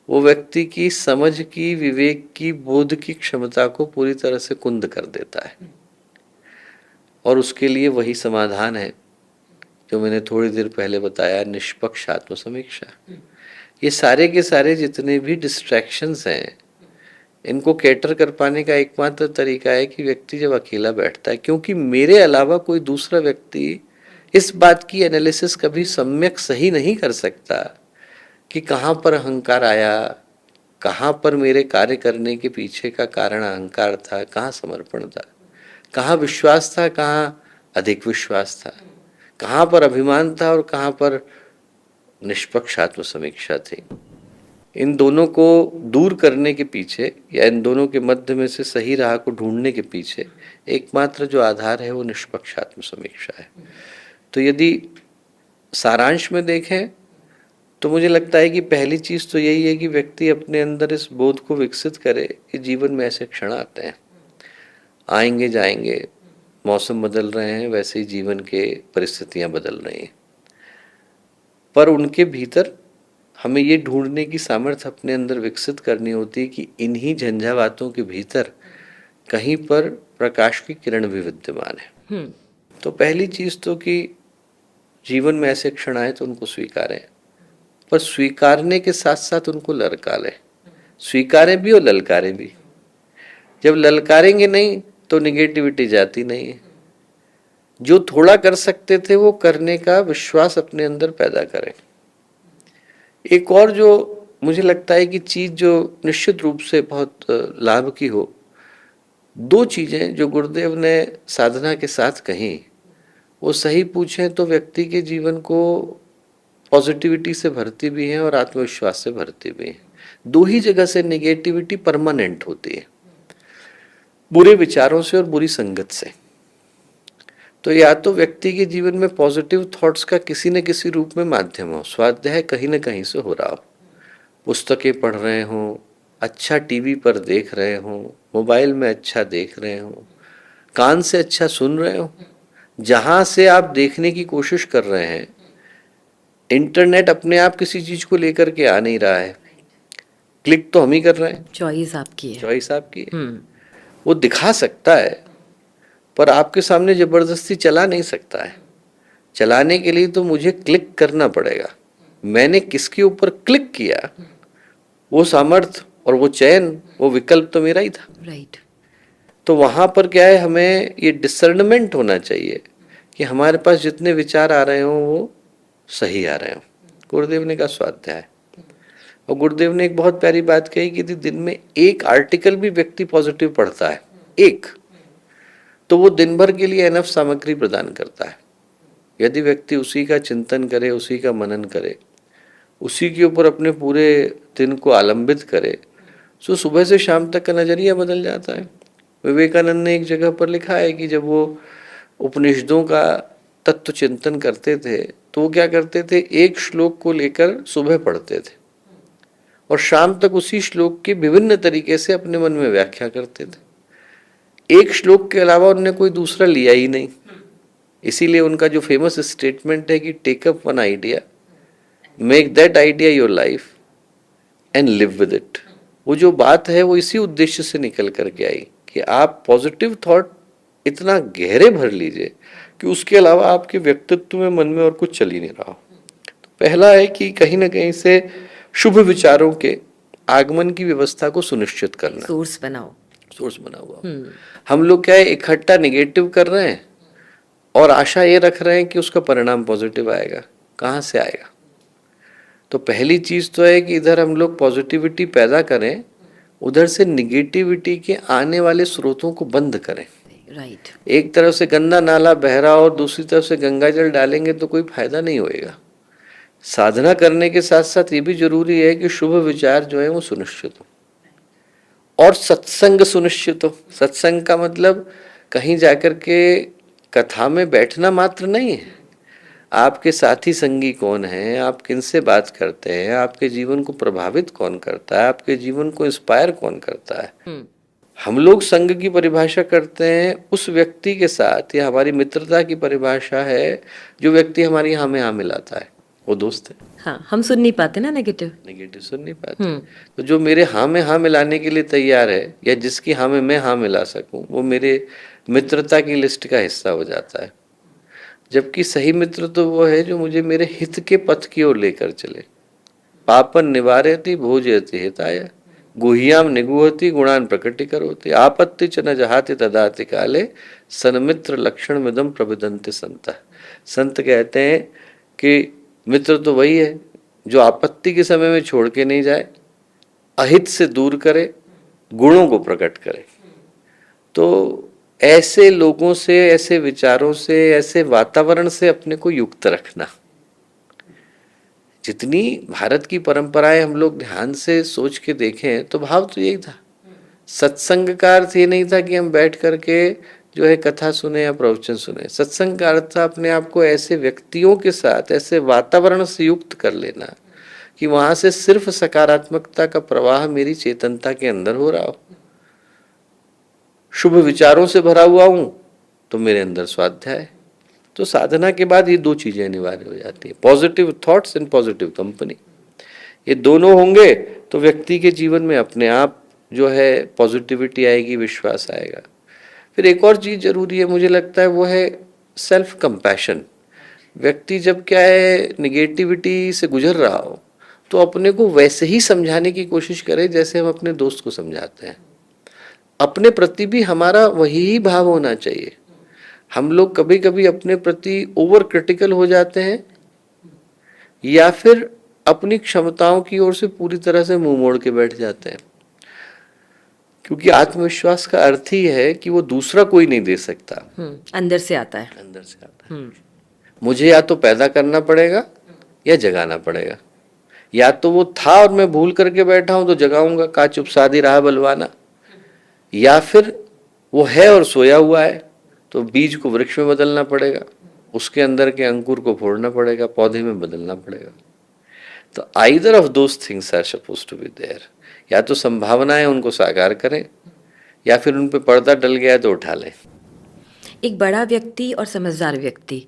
वो व्यक्ति की समझ की, विवेक की, बोध की क्षमता को पूरी तरह से कुंद कर देता है। और उसके लिए वही समाधान है जो मैंने थोड़ी देर पहले बताया, निष्पक्ष आत्मसमीक्षा। ये सारे के सारे जितने भी डिस्ट्रैक्शंस हैं, इनको कैटर कर पाने का एकमात्र तरीका है कि व्यक्ति जब अकेला बैठता है, क्योंकि मेरे अलावा कोई दूसरा व्यक्ति इस बात की एनालिसिस कभी सम्यक सही नहीं कर सकता कि कहाँ पर अहंकार आया, कहाँ पर मेरे कार्य करने के पीछे का कारण अहंकार था, कहाँ समर्पण था, कहाँ विश्वास था, कहाँ अधिक विश्वास था, कहाँ पर अभिमान था और कहाँ पर निष्पक्ष आत्मसमीक्षा थी। इन दोनों को दूर करने के पीछे या इन दोनों के मध्य में से सही राह को ढूंढने के पीछे एकमात्र जो आधार है वो निष्पक्ष आत्मसमीक्षा है। तो यदि सारांश में देखें तो मुझे लगता है कि पहली चीज तो यही है कि व्यक्ति अपने अंदर इस बोध को विकसित करे कि जीवन में ऐसे क्षण आते हैं, आएंगे जाएंगे, मौसम बदल रहे हैं, वैसे ही जीवन के परिस्थितियां बदल रही हैं, पर उनके भीतर हमें ये ढूंढने की सामर्थ्य अपने अंदर विकसित करनी होती है कि इन्हीं झंझावातों के भीतर कहीं पर प्रकाश की किरण भी विद्यमान है। तो पहली चीज तो कि जीवन में ऐसे क्षण आए तो उनको स्वीकारें, पर स्वीकारने के साथ साथ उनको ललकारें। स्वीकारें भी और ललकारें भी। जब ललकारेंगे नहीं तो निगेटिविटी जाती नहीं है। जो थोड़ा कर सकते थे वो करने का विश्वास अपने अंदर पैदा करें। एक और जो मुझे लगता है कि चीज जो निश्चित रूप से बहुत लाभ की हो, दो चीजें जो गुरुदेव ने साधना के साथ कही, वो सही पूछें तो व्यक्ति के जीवन को पॉजिटिविटी से भरती भी है और आत्मविश्वास से भरती भी है। दो ही जगह से नेगेटिविटी परमानेंट होती है, बुरे विचारों से और बुरी संगत से। तो या तो व्यक्ति के जीवन में पॉजिटिव थॉट्स का किसी न किसी रूप में माध्यम हो, स्वाध्याय कहीं न कहीं से हो रहा हो, पुस्तकें पढ़ रहे हों, अच्छा टीवी पर देख रहे हों, मोबाइल में अच्छा देख रहे हों, कान से अच्छा सुन रहे हो, जहां से आप देखने की कोशिश कर रहे हैं, इंटरनेट अपने आप किसी चीज को लेकर के आ नहीं रहा है, क्लिक तो हम ही कर रहे हैं, चॉइस आपकी है। चॉइस आपकी है। वो दिखा सकता है पर आपके सामने जबरदस्ती चला नहीं सकता है। चलाने के लिए तो मुझे क्लिक करना पड़ेगा। मैंने किसके ऊपर क्लिक किया, वो सामर्थ्य और वो चयन, वो विकल्प तो मेरा ही था। राइट। तो वहां पर क्या है, हमें ये डिसर्नमेंट होना चाहिए कि हमारे पास जितने विचार आ रहे हों वो सही आ रहे हों। गुरुदेव ने कहा स्वाध्याय, और गुरुदेव ने एक बहुत प्यारी बात कही कि यदि दिन में एक आर्टिकल भी व्यक्ति पॉजिटिव पढ़ता है, एक, तो वो दिन भर के लिए एनफ सामग्री प्रदान करता है। यदि व्यक्ति उसी का चिंतन करे, उसी का मनन करे, उसी के ऊपर अपने पूरे दिन को आलंबित करे, तो सुबह से शाम तक का नजरिया बदल जाता है। विवेकानंद ने एक जगह पर लिखा है कि जब वो उपनिषदों का तत्व चिंतन करते थे तो वो क्या करते थे, एक श्लोक को लेकर सुबह पढ़ते थे और शाम तक उसी श्लोक की विभिन्न तरीके से अपने मन में व्याख्या करते थे। एक श्लोक के अलावा उन्होंने कोई दूसरा लिया ही नहीं। इसीलिए उनका जो फेमस स्टेटमेंट है कि take up one idea, make that idea your life and live with it. वो जो बात है वो इसी उद्देश्य से निकल करके आई कि आप पॉजिटिव थॉट इतना गहरे भर लीजिए कि उसके अलावा आपके व्यक्तित्व में, मन में और कुछ चल ही नहीं रहा हो। तो पहला है कि कहीं ना कहीं से शुभ विचारों के आगमन की व्यवस्था को सुनिश्चित करना। सोर्स बनाओ, सोर्स बना हुआ। हम लोग क्या है, इकट्ठा निगेटिव कर रहे हैं और आशा ये रख रहे हैं कि उसका परिणाम पॉजिटिव आएगा। कहाँ से आएगा? तो पहली चीज तो है कि इधर हम लोग पॉजिटिविटी पैदा करें, उधर से निगेटिविटी के आने वाले स्रोतों को बंद करें। राइट। एक तरफ से गंदा नाला बह रहा और दूसरी तरफ से गंगा जल डालेंगे तो कोई फायदा नहीं होएगा। साधना करने के साथ साथ ये भी जरूरी है कि शुभ विचार जो है वो सुनिश्चित हो और सत्संग सुनिश्चित हो। सत्संग का मतलब कहीं जाकर के कथा में बैठना मात्र नहीं है। आपके साथी संगी कौन है, आप किनसे बात करते हैं, आपके जीवन को प्रभावित कौन करता है, आपके जीवन को इंस्पायर कौन करता है। हम लोग संग की परिभाषा करते हैं उस व्यक्ति के साथ, या हमारी मित्रता की परिभाषा है जो व्यक्ति हमारी हाँ में हाँ मिलाता है, वो दोस्त है। हाँ, हम सुन नहीं पाते ना नेगेटिव सुन नहीं पाते। तो जो मेरे हाँ में हाँ मिलाने के लिए तैयार है, या जिसकी हाँ में मैं हाँ मिला सकूं, वो मेरे मित्रता की लिस्ट का हिस्सा हो जाता है। जबकि सही मित्र तो वो है जो मुझे मेरे हित के पथ की ओर लेकर चले। पापन निवारयति भोजयति हिताय, गुह्याम निगुहति गुणान प्रकटीकरोति, आपत्ति च न जहाति तदाति काले, सन्मित्र लक्षण मिदम प्रविदन्ति संतः। संत कहते हैं कि मित्र तो वही है जो आपत्ति के समय में छोड़ के नहीं जाए, अहित से दूर करे, गुणों को प्रकट करे। तो ऐसे लोगों से, ऐसे विचारों से, ऐसे वातावरण से अपने को युक्त रखना। जितनी भारत की परंपराएं हम लोग ध्यान से सोच के देखें तो भाव तो यही था। सत्संग का अर्थ ये नहीं था कि हम बैठ करके जो है कथा सुने या प्रवचन सुने। सत्संग का अर्थ था अपने आप को ऐसे व्यक्तियों के साथ, ऐसे वातावरण से युक्त कर लेना कि वहां से सिर्फ सकारात्मकता का प्रवाह मेरी चेतनता के अंदर हो रहा हो। शुभ विचारों से भरा हुआ हूं तो मेरे अंदर स्वाध्याय। तो साधना के बाद ये दो चीजें अनिवार्य हो जाती है, positive thoughts and positive company. ये दोनों होंगे तो व्यक्ति के जीवन में अपने आप जो है पॉजिटिविटी आएगी, विश्वास आएगा। फिर एक और चीज जरूरी है, मुझे लगता है, वो है सेल्फ कंपैशन। व्यक्ति जब क्या है निगेटिविटी से गुजर रहा हो तो अपने को वैसे ही समझाने की कोशिश करे जैसे हम अपने दोस्त को समझाते हैं। अपने प्रति भी हमारा वही भाव होना चाहिए। हम लोग कभी कभी अपने प्रति ओवर क्रिटिकल हो जाते हैं या फिर अपनी क्षमताओं की ओर से पूरी तरह से मुंह मोड़ के बैठ जाते हैं, क्योंकि आत्मविश्वास का अर्थ ही है कि वो दूसरा कोई नहीं दे सकता, अंदर से आता है। अंदर से आता है। मुझे या तो पैदा करना पड़ेगा या जगाना पड़ेगा। या तो वो था और मैं भूल करके बैठा हूं तो जगाऊंगा, का चुप साधी राह बलवाना, या फिर वो है और सोया हुआ है तो बीज को वृक्ष में बदलना पड़ेगा, उसके अंदर के अंकुर को फोड़ना पड़ेगा, पौधे में बदलना पड़ेगा। तो either of those things are supposed to be there. या तो संभावनाएं उनको साकार करें या फिर उन पे पर्दा डल गया तो उठा लें। एक बड़ा व्यक्ति और समझदार व्यक्ति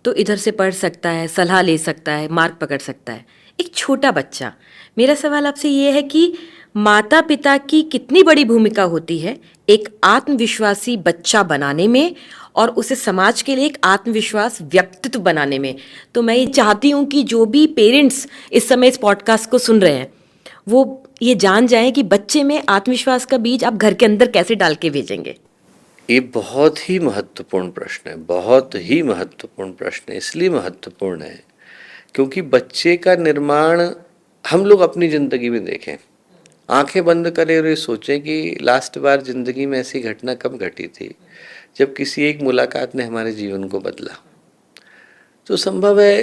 तो इधर से पढ़ सकता है, सलाह ले सकता है, मार्ग पकड़ सकता है। एक छोटा बच्चा, मेरा सवाल आपसे ये है कि माता पिता की कितनी बड़ी भूमिका होती है एक आत्मविश्वासी बच्चा बनाने में और उसे समाज के लिए एक आत्मविश्वास व्यक्तित्व बनाने में। तो मैं ये चाहती हूँ कि जो भी पेरेंट्स इस समय इस पॉडकास्ट को सुन रहे हैं वो ये जान जाएं कि बच्चे में आत्मविश्वास का बीज आप घर के अंदर कैसे डाल के भेजेंगे। ये बहुत ही महत्वपूर्ण प्रश्न है, बहुत ही महत्वपूर्ण प्रश्न है। इसलिए महत्वपूर्ण है क्योंकि बच्चे का निर्माण हम लोग अपनी जिंदगी में देखें, आंखें बंद करें और ये सोचें कि लास्ट बार जिंदगी में ऐसी घटना कब घटी थी जब किसी एक मुलाकात ने हमारे जीवन को बदला। तो संभव है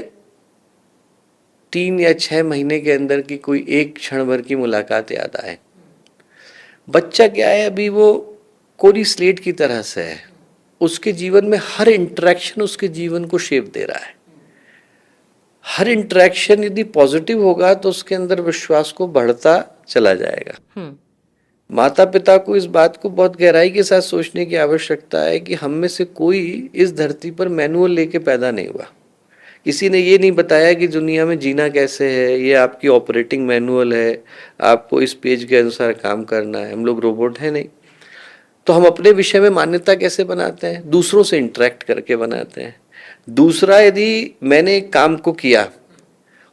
3 या 6 महीने के अंदर की कोई एक क्षण भर की मुलाकात याद आए। बच्चा क्या है, अभी वो कोरी स्लेट की तरह से है, उसके जीवन में हर इंटरेक्शन उसके जीवन को शेप दे रहा है। हर इंटरेक्शन यदि पॉजिटिव होगा तो उसके अंदर विश्वास को बढ़ता चला जाएगा। माता पिता को इस बात को बहुत गहराई के साथ सोचने की आवश्यकता है कि हम में से कोई इस धरती पर मैनुअल लेके पैदा नहीं हुआ। किसी ने ये नहीं बताया कि दुनिया में जीना कैसे है, ये आपकी ऑपरेटिंग मैनुअल है, आपको इस पेज के अनुसार काम करना है। हम लोग रोबोट हैं नहीं। तो हम अपने विषय में मान्यता कैसे बनाते हैं? दूसरों से इंटरेक्ट करके बनाते हैं। दूसरा, यदि मैंने एक काम को किया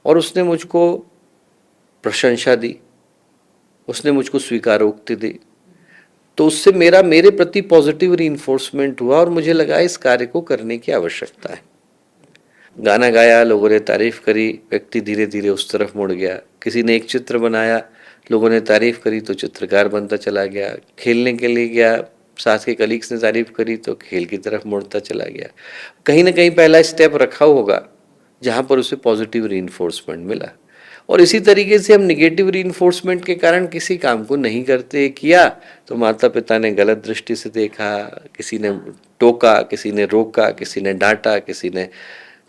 और उसने मुझको प्रशंसा दी, उसने मुझको स्वीकारोक्ति दी, तो उससे मेरे प्रति पॉजिटिव रीइंफोर्समेंट हुआ और मुझे लगा इस कार्य को करने की आवश्यकता है। गाना गाया, लोगों ने तारीफ करी, व्यक्ति धीरे धीरे उस तरफ मुड़ गया। किसी ने एक चित्र बनाया, लोगों ने तारीफ करी तो चित्रकार बनता चला गया। खेलने के लिए गया, साथ के कलीग्स ने तारीफ करी तो खेल की तरफ मुड़ता चला गया। कहीं ना कहीं पहला स्टेप रखा होगा जहां पर उसे पॉजिटिव रीइंफोर्समेंट मिला। और इसी तरीके से हम निगेटिव रीइंफोर्समेंट के कारण किसी काम को नहीं करते, किया तो माता पिता ने गलत दृष्टि से देखा, किसी ने टोका, किसी ने रोका, किसी ने डांटा, किसी ने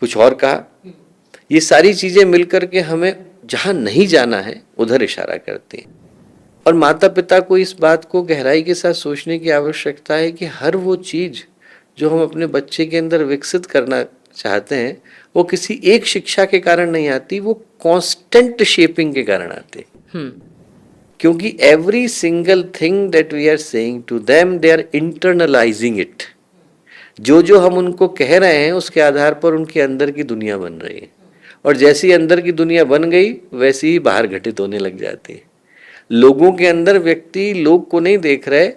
कुछ और कहा। ये सारी चीजें मिलकर के हमें जहां नहीं जाना है उधर इशारा करती हैं। और माता पिता को इस बात को गहराई के साथ सोचने की आवश्यकता है कि हर वो चीज जो हम अपने बच्चे के अंदर विकसित करना चाहते हैं वो किसी एक शिक्षा के कारण नहीं आती, वो कांस्टेंट शेपिंग के कारण आती। क्योंकि every single thing that we are saying to them, they are internalising it. जो हम उनको कह रहे हैं उसके आधार पर उनके अंदर की दुनिया बन रही है, और जैसी अंदर की दुनिया बन गई वैसी ही बाहर घटित होने लग जाती है। लोगों के अंदर व्यक्ति लोग को नहीं देख रहे,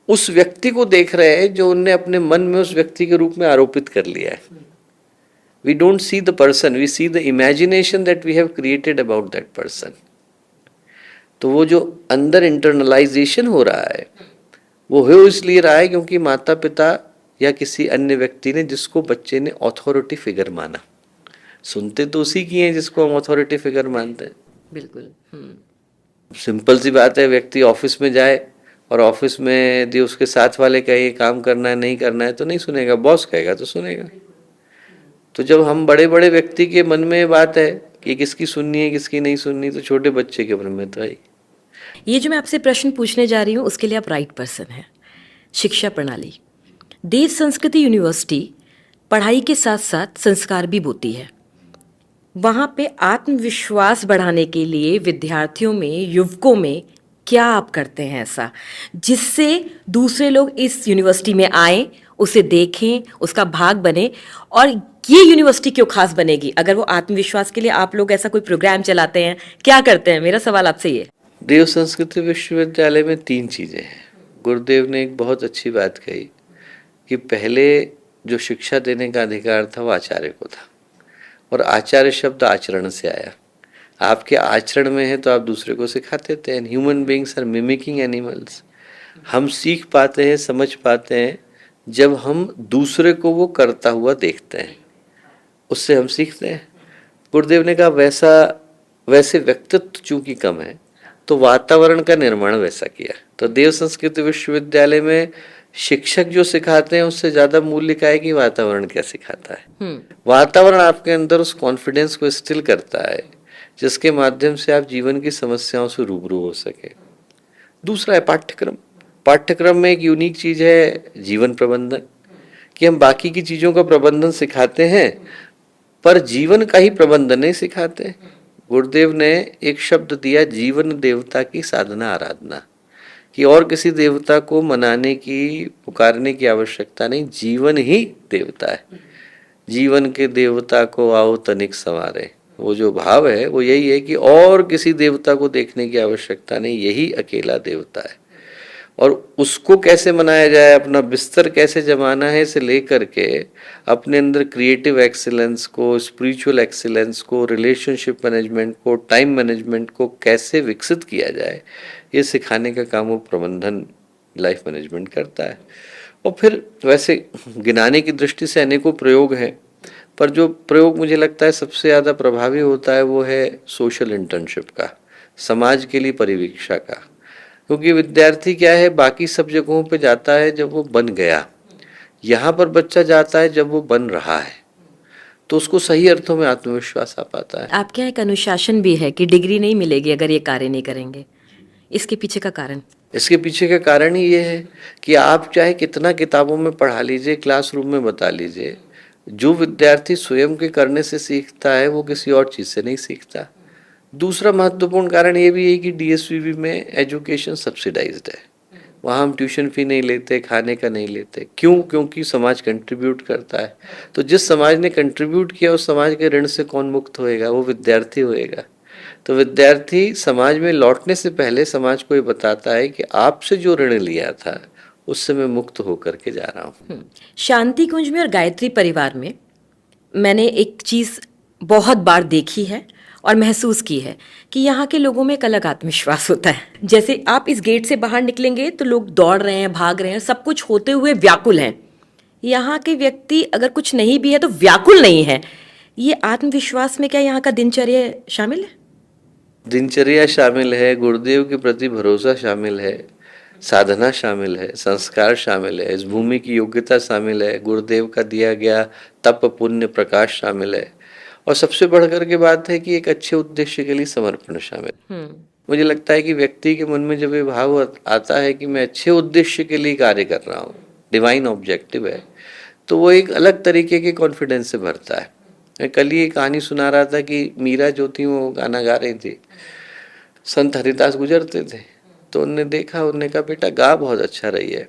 उस व्यक्ति को देख रहे हैं जो उनने अपने मन में उस व्यक्ति के रूप में आरोपित कर लिया है। We don't see the person, we see the imagination that we have created about that person. तो वो जो अंदर इंटरनलाइजेशन हो रहा है वो हो इसलिए रहा है क्योंकि माता पिता या किसी अन्य व्यक्ति ने, जिसको बच्चे ने अथॉरिटी फिगर माना। सुनते तो उसी की हैं जिसको हम अथॉरिटी फिगर मानते हैं। बिल्कुल। सिंपल सी बात है, व्यक्ति ऑफिस में जाए और ऑफिस में यदि उसके साथ वाले कहे काम करना है नहीं करना है तो नहीं सुनेगा, बॉस कहेगा तो सुनेगा। तो जब हम बड़े बड़े व्यक्ति के मन में बात है कि किसकी सुननी है किसकी नहीं सुननी, तो छोटे बच्चे के मन में तो है। ये जो मैं आपसे प्रश्न पूछने जा रही हूँ उसके लिए आप राइट पर्सन हैं। शिक्षा प्रणाली, देव संस्कृति यूनिवर्सिटी पढ़ाई के साथ साथ संस्कार भी बोती है। वहाँ पे आत्मविश्वास बढ़ाने के लिए विद्यार्थियों में, युवकों में क्या आप करते हैं ऐसा जिससे दूसरे लोग इस यूनिवर्सिटी में आए, उसे देखें, उसका भाग बने? और ये यूनिवर्सिटी क्यों खास बनेगी अगर वो आत्मविश्वास के लिए आप लोग ऐसा कोई प्रोग्राम चलाते हैं? क्या करते हैं? मेरा सवाल आपसे ये। देव संस्कृति विश्वविद्यालय में 3 चीजें हैं। गुरुदेव ने एक बहुत अच्छी बात कही कि पहले जो शिक्षा देने का अधिकार था वो आचार्य को था, और आचार्य शब्द आचरण से आया। आपके आचरण में है तो आप दूसरे को सिखाते थे। Human beings are mimicking animals. हम सीख पाते हैं, समझ पाते हैं जब हम दूसरे को वो करता हुआ देखते हैं, उससे हम सीखते हैं। गुरुदेव ने कहा वैसे व्यक्तित्व चूंकि कम है तो वातावरण का निर्माण वैसा किया। तो देव संस्कृति विश्वविद्यालय में शिक्षक जो सिखाते हैं उससे ज्यादा मूल्य का है कि वातावरण क्या सिखाता है। वातावरण आपके अंदर उस कॉन्फिडेंस को इंस्टिल करता है जिसके माध्यम से आप जीवन की समस्याओं से रूबरू हो सके। दूसरा है पाठ्यक्रम। पाठ्यक्रम में एक यूनिक चीज है जीवन प्रबंधन, कि हम बाकी की चीजों का प्रबंधन सिखाते हैं पर जीवन का ही प्रबंधन नहीं सिखाते। गुरुदेव ने एक शब्द दिया, जीवन देवता की साधना आराधना, कि और किसी देवता को मनाने की, पुकारने की आवश्यकता नहीं, जीवन ही देवता है। जीवन के देवता को आओ तनिक संवारे, वो जो भाव है वो यही है कि और किसी देवता को देखने की आवश्यकता नहीं, यही अकेला देवता है। और उसको कैसे मनाया जाए, अपना बिस्तर कैसे जमाना है, इसे लेकर के अपने अंदर क्रिएटिव एक्सीलेंस को, स्पिरिचुअल एक्सीलेंस को, रिलेशनशिप मैनेजमेंट को, टाइम मैनेजमेंट को कैसे विकसित किया जाए, ये सिखाने का काम वो प्रबंधन लाइफ मैनेजमेंट करता है। और फिर वैसे गिनाने की दृष्टि से अनेकों प्रयोग हैं, पर जो प्रयोग मुझे लगता है सबसे ज़्यादा प्रभावी होता है वो है सोशल इंटर्नशिप का, समाज के लिए परिवीक्षा का। क्योंकि विद्यार्थी क्या है, बाकी सब जगहों पे जाता है जब वो बन गया, यहाँ पर बच्चा जाता है जब वो बन रहा है, तो उसको सही अर्थों में आत्मविश्वास आ पाता है। आपके यहाँ एक अनुशासन भी है कि डिग्री नहीं मिलेगी अगर ये कार्य नहीं करेंगे, इसके पीछे का कारण? इसके पीछे का कारण ही ये है कि आप चाहे कितना किताबों में पढ़ा लीजिए, क्लासरूम में बता लीजिए, जो विद्यार्थी स्वयं के करने से सीखता है वो किसी और चीज़ से नहीं सीखता। दूसरा महत्वपूर्ण कारण ये भी है कि डीएसवीबी में एजुकेशन सब्सिडाइज्ड है, वहाँ हम ट्यूशन फी नहीं लेते, खाने का नहीं लेते। क्यों? क्योंकि समाज कंट्रीब्यूट करता है। तो जिस समाज ने कंट्रीब्यूट किया उस समाज के ऋण से कौन मुक्त होएगा? वो विद्यार्थी होएगा। तो विद्यार्थी समाज में लौटने से पहले समाज को ये बताता है कि आपसे जो ऋण लिया था उससे मैं मुक्त होकर के जा रहा हूँ। शांति कुंज में और गायत्री परिवार में मैंने एक चीज़ बहुत बार देखी है और महसूस की है कि यहाँ के लोगों में एक अलग आत्मविश्वास होता है। जैसे आप इस गेट से बाहर निकलेंगे तो लोग दौड़ रहे हैं, भाग रहे हैं, सब कुछ होते हुए व्याकुल हैं। यहाँ के व्यक्ति अगर कुछ नहीं भी है तो व्याकुल नहीं है। ये आत्मविश्वास में क्या यहाँ का दिनचर्या शामिल है? दिनचर्या शामिल है, गुरुदेव के प्रति भरोसा शामिल है, साधना शामिल है, संस्कार शामिल है, इस भूमि की योग्यता शामिल है, गुरुदेव का दिया गया तप पुण्य प्रकाश शामिल है, और सबसे बढ़कर के बात है कि एक अच्छे उद्देश्य के लिए समर्पण शामिल है। मुझे लगता है कि व्यक्ति के मन में जब ये भाव आता है कि मैं अच्छे उद्देश्य के लिए कार्य कर रहा हूँ, डिवाइन ऑब्जेक्टिव है, तो वो एक अलग तरीके के कॉन्फिडेंस से भरता है। मैं कल ही एक कहानी सुना रहा था कि मीरा जो थी वो गाना गा रही थी, संत हरिदास गुजरते थे, तो उनने देखा, उनने कहा बेटा गा बहुत अच्छा रही है,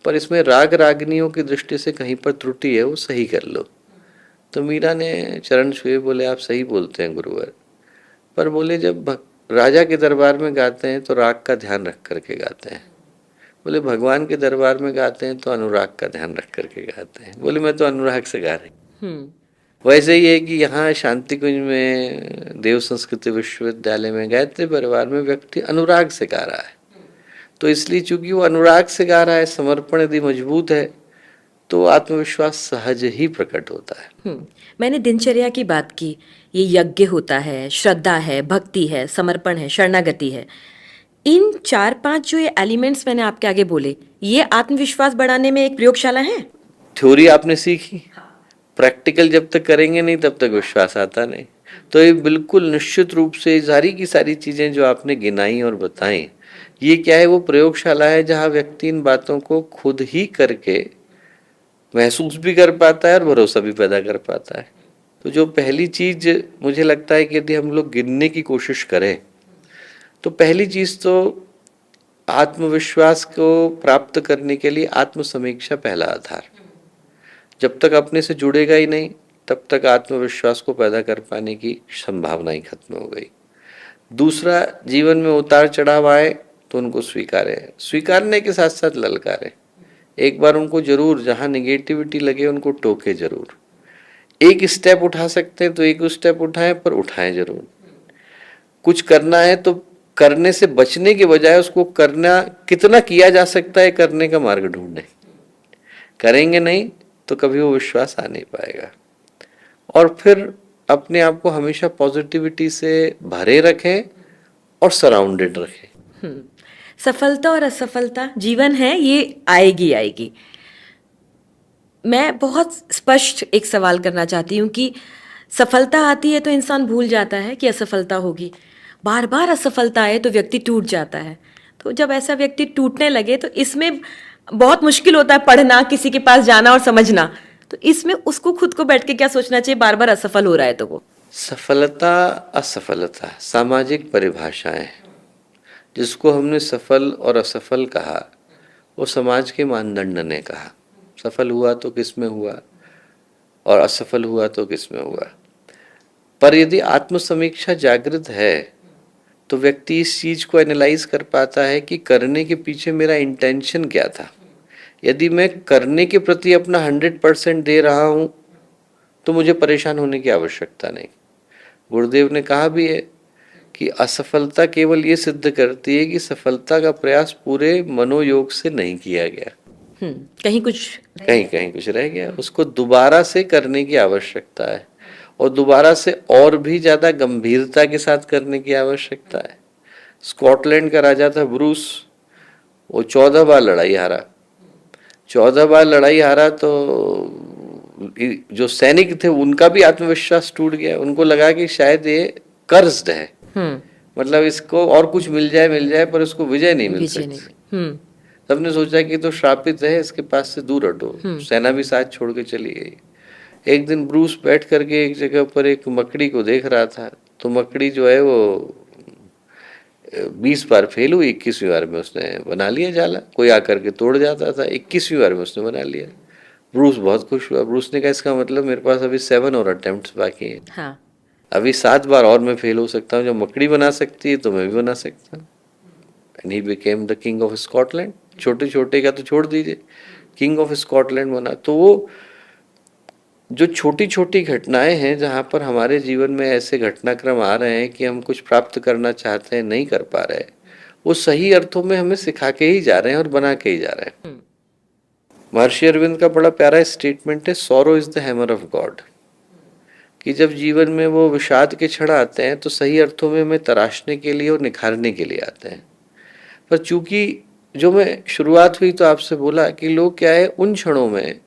पर इसमें राग रागनियों की दृष्टि से कहीं पर त्रुटि है, वो सही कर लो। तो मीरा ने चरण छुए, बोले आप सही बोलते हैं गुरुवर, पर बोले जब राजा के दरबार में गाते हैं तो राग का ध्यान रख करके गाते हैं, बोले भगवान के दरबार में गाते हैं तो अनुराग का ध्यान रख करके गाते हैं। बोले मैं तो अनुराग से गा रही। वैसे ही है कि यहाँ शांति कुंज में, देव संस्कृति विश्वविद्यालय में, गायत्री परिवार में व्यक्ति अनुराग से गा रहा है। तो इसलिए चूंकि वो अनुराग से गा रहा है, समर्पण यदि मजबूत है तो आत्मविश्वास सहज ही प्रकट होता है। मैंने दिनचर्या की बात की, ये यज्ञ होता है, श्रद्धा है, भक्ति है, समर्पण है, शरणागति है। इन 4-5 जो ये एलिमेंट्स मैंने आपके आगे बोले, ये आत्मविश्वास बढ़ाने में एक प्रयोगशाला है। थ्योरी आपने सीखी, प्रैक्टिकल जब तक करेंगे नहीं तब तक विश्वास आता नहीं। तो ये बिल्कुल निश्चित रूप से सारी की सारी चीजें जो आपने गिनाई और बताई, ये क्या है, वो प्रयोगशाला है जहाँ व्यक्ति इन बातों को खुद ही करके महसूस भी कर पाता है और भरोसा भी पैदा कर पाता है। तो जो पहली चीज मुझे लगता है कि यदि हम लोग गिनने की कोशिश करें तो पहली चीज तो आत्मविश्वास को प्राप्त करने के लिए आत्मसमीक्षा पहला आधार। जब तक अपने से जुड़ेगा ही नहीं तब तक आत्मविश्वास को पैदा कर पाने की संभावना ही खत्म हो गई। दूसरा, जीवन में उतार चढ़ाव आए तो उनको स्वीकारें, स्वीकारने के साथ साथ ललकारें। एक बार उनको जरूर, जहाँ निगेटिविटी लगे उनको टोके जरूर। एक स्टेप उठा सकते हैं तो एक स्टेप उठाएं, पर उठाएं जरूर। कुछ करना है तो करने से बचने के बजाय उसको करना, कितना किया जा सकता है करने का मार्ग ढूंढें। करेंगे नहीं तो कभी वो विश्वास आ नहीं पाएगा। और फिर अपने आप को हमेशा पॉजिटिविटी से भरे रखें और सराउंडेड रखें। सफलता और असफलता जीवन है, ये आएगी आएगी। मैं बहुत स्पष्ट एक सवाल करना चाहती हूँ कि सफलता आती है तो इंसान भूल जाता है कि असफलता होगी, बार बार असफलता आए तो व्यक्ति टूट जाता है। तो जब ऐसा व्यक्ति टूटने लगे तो इसमें बहुत मुश्किल होता है पढ़ना, किसी के पास जाना और समझना। तो इसमें उसको खुद को बैठ के क्या सोचना चाहिए, बार बार असफल हो रहा है तो वो? सफलता असफलता सामाजिक परिभाषाएं, जिसको हमने सफल और असफल कहा वो समाज के मानदंड ने कहा। सफल हुआ तो किस में हुआ और असफल हुआ तो किस में हुआ। पर यदि आत्मसमीक्षा जागृत है तो व्यक्ति इस चीज को एनालाइज कर पाता है कि करने के पीछे मेरा इंटेंशन क्या था। यदि मैं करने के प्रति अपना 100% दे रहा हूं तो मुझे परेशान होने की आवश्यकता नहीं। गुरुदेव ने कहा भी है कि असफलता केवल ये सिद्ध करती है कि सफलता का प्रयास पूरे मनोयोग से नहीं किया गया, कहीं कुछ कहीं कुछ रह गया। उसको दोबारा से करने की आवश्यकता है, और दोबारा से और भी ज्यादा गंभीरता के साथ करने की आवश्यकता है। स्कॉटलैंड का राजा था ब्रूस, वो 14 बार लड़ाई हारा। 14 बार लड़ाई हारा तो जो सैनिक थे उनका भी आत्मविश्वास टूट गया। उनको लगा कि शायद ये कर्ज्ड है, मतलब इसको और कुछ मिल जाए पर उसको विजय नहीं मिल सकती। सबने सोचा कि तो श्रापित है, इसके पास से दूर हटो। सेना भी साथ छोड़ के चली गई। एक दिन ब्रूस बैठ करके एक जगह पर एक मकड़ी को देख रहा था, तो मकड़ी जो है वो 20 बार फेल हुई, 21वीं बार में उसने बना लिया जाला। कोई आकर के तोड़ जाता था, 21वीं बार में उसने बना लिया। ब्रूस बहुत खुश हुआ। ब्रूस ने कहा इसका मतलब मेरे पास अभी 7 और अटेम्प्ट्स बाकी हैं। हाँ। अभी 7 बार और मैं फेल हो सकता हूँ। जब मकड़ी बना सकती है तो मैं भी बना सकता हूँ। And he became the king of Scotland. छोटे छोटे का तो छोड़ दीजिए, किंग ऑफ स्कॉटलैंड बना। तो वो जो छोटी छोटी घटनाएं हैं जहाँ पर हमारे जीवन में ऐसे घटनाक्रम आ रहे हैं कि हम कुछ प्राप्त करना चाहते हैं, नहीं कर पा रहे, वो सही अर्थों में हमें सिखा के ही जा रहे हैं और बना के ही जा रहे हैं। महर्षि अरविंद का बड़ा प्यारा स्टेटमेंट है, sorrow is the hammer of God. कि जब जीवन में वो विषाद के क्षण आते हैं तो सही अर्थों में हमें तराशने के लिए और निखारने के लिए आते हैं। पर चूंकि जो मैं शुरुआत हुई तो आपसे बोला कि लोग क्या है, उन क्षणों में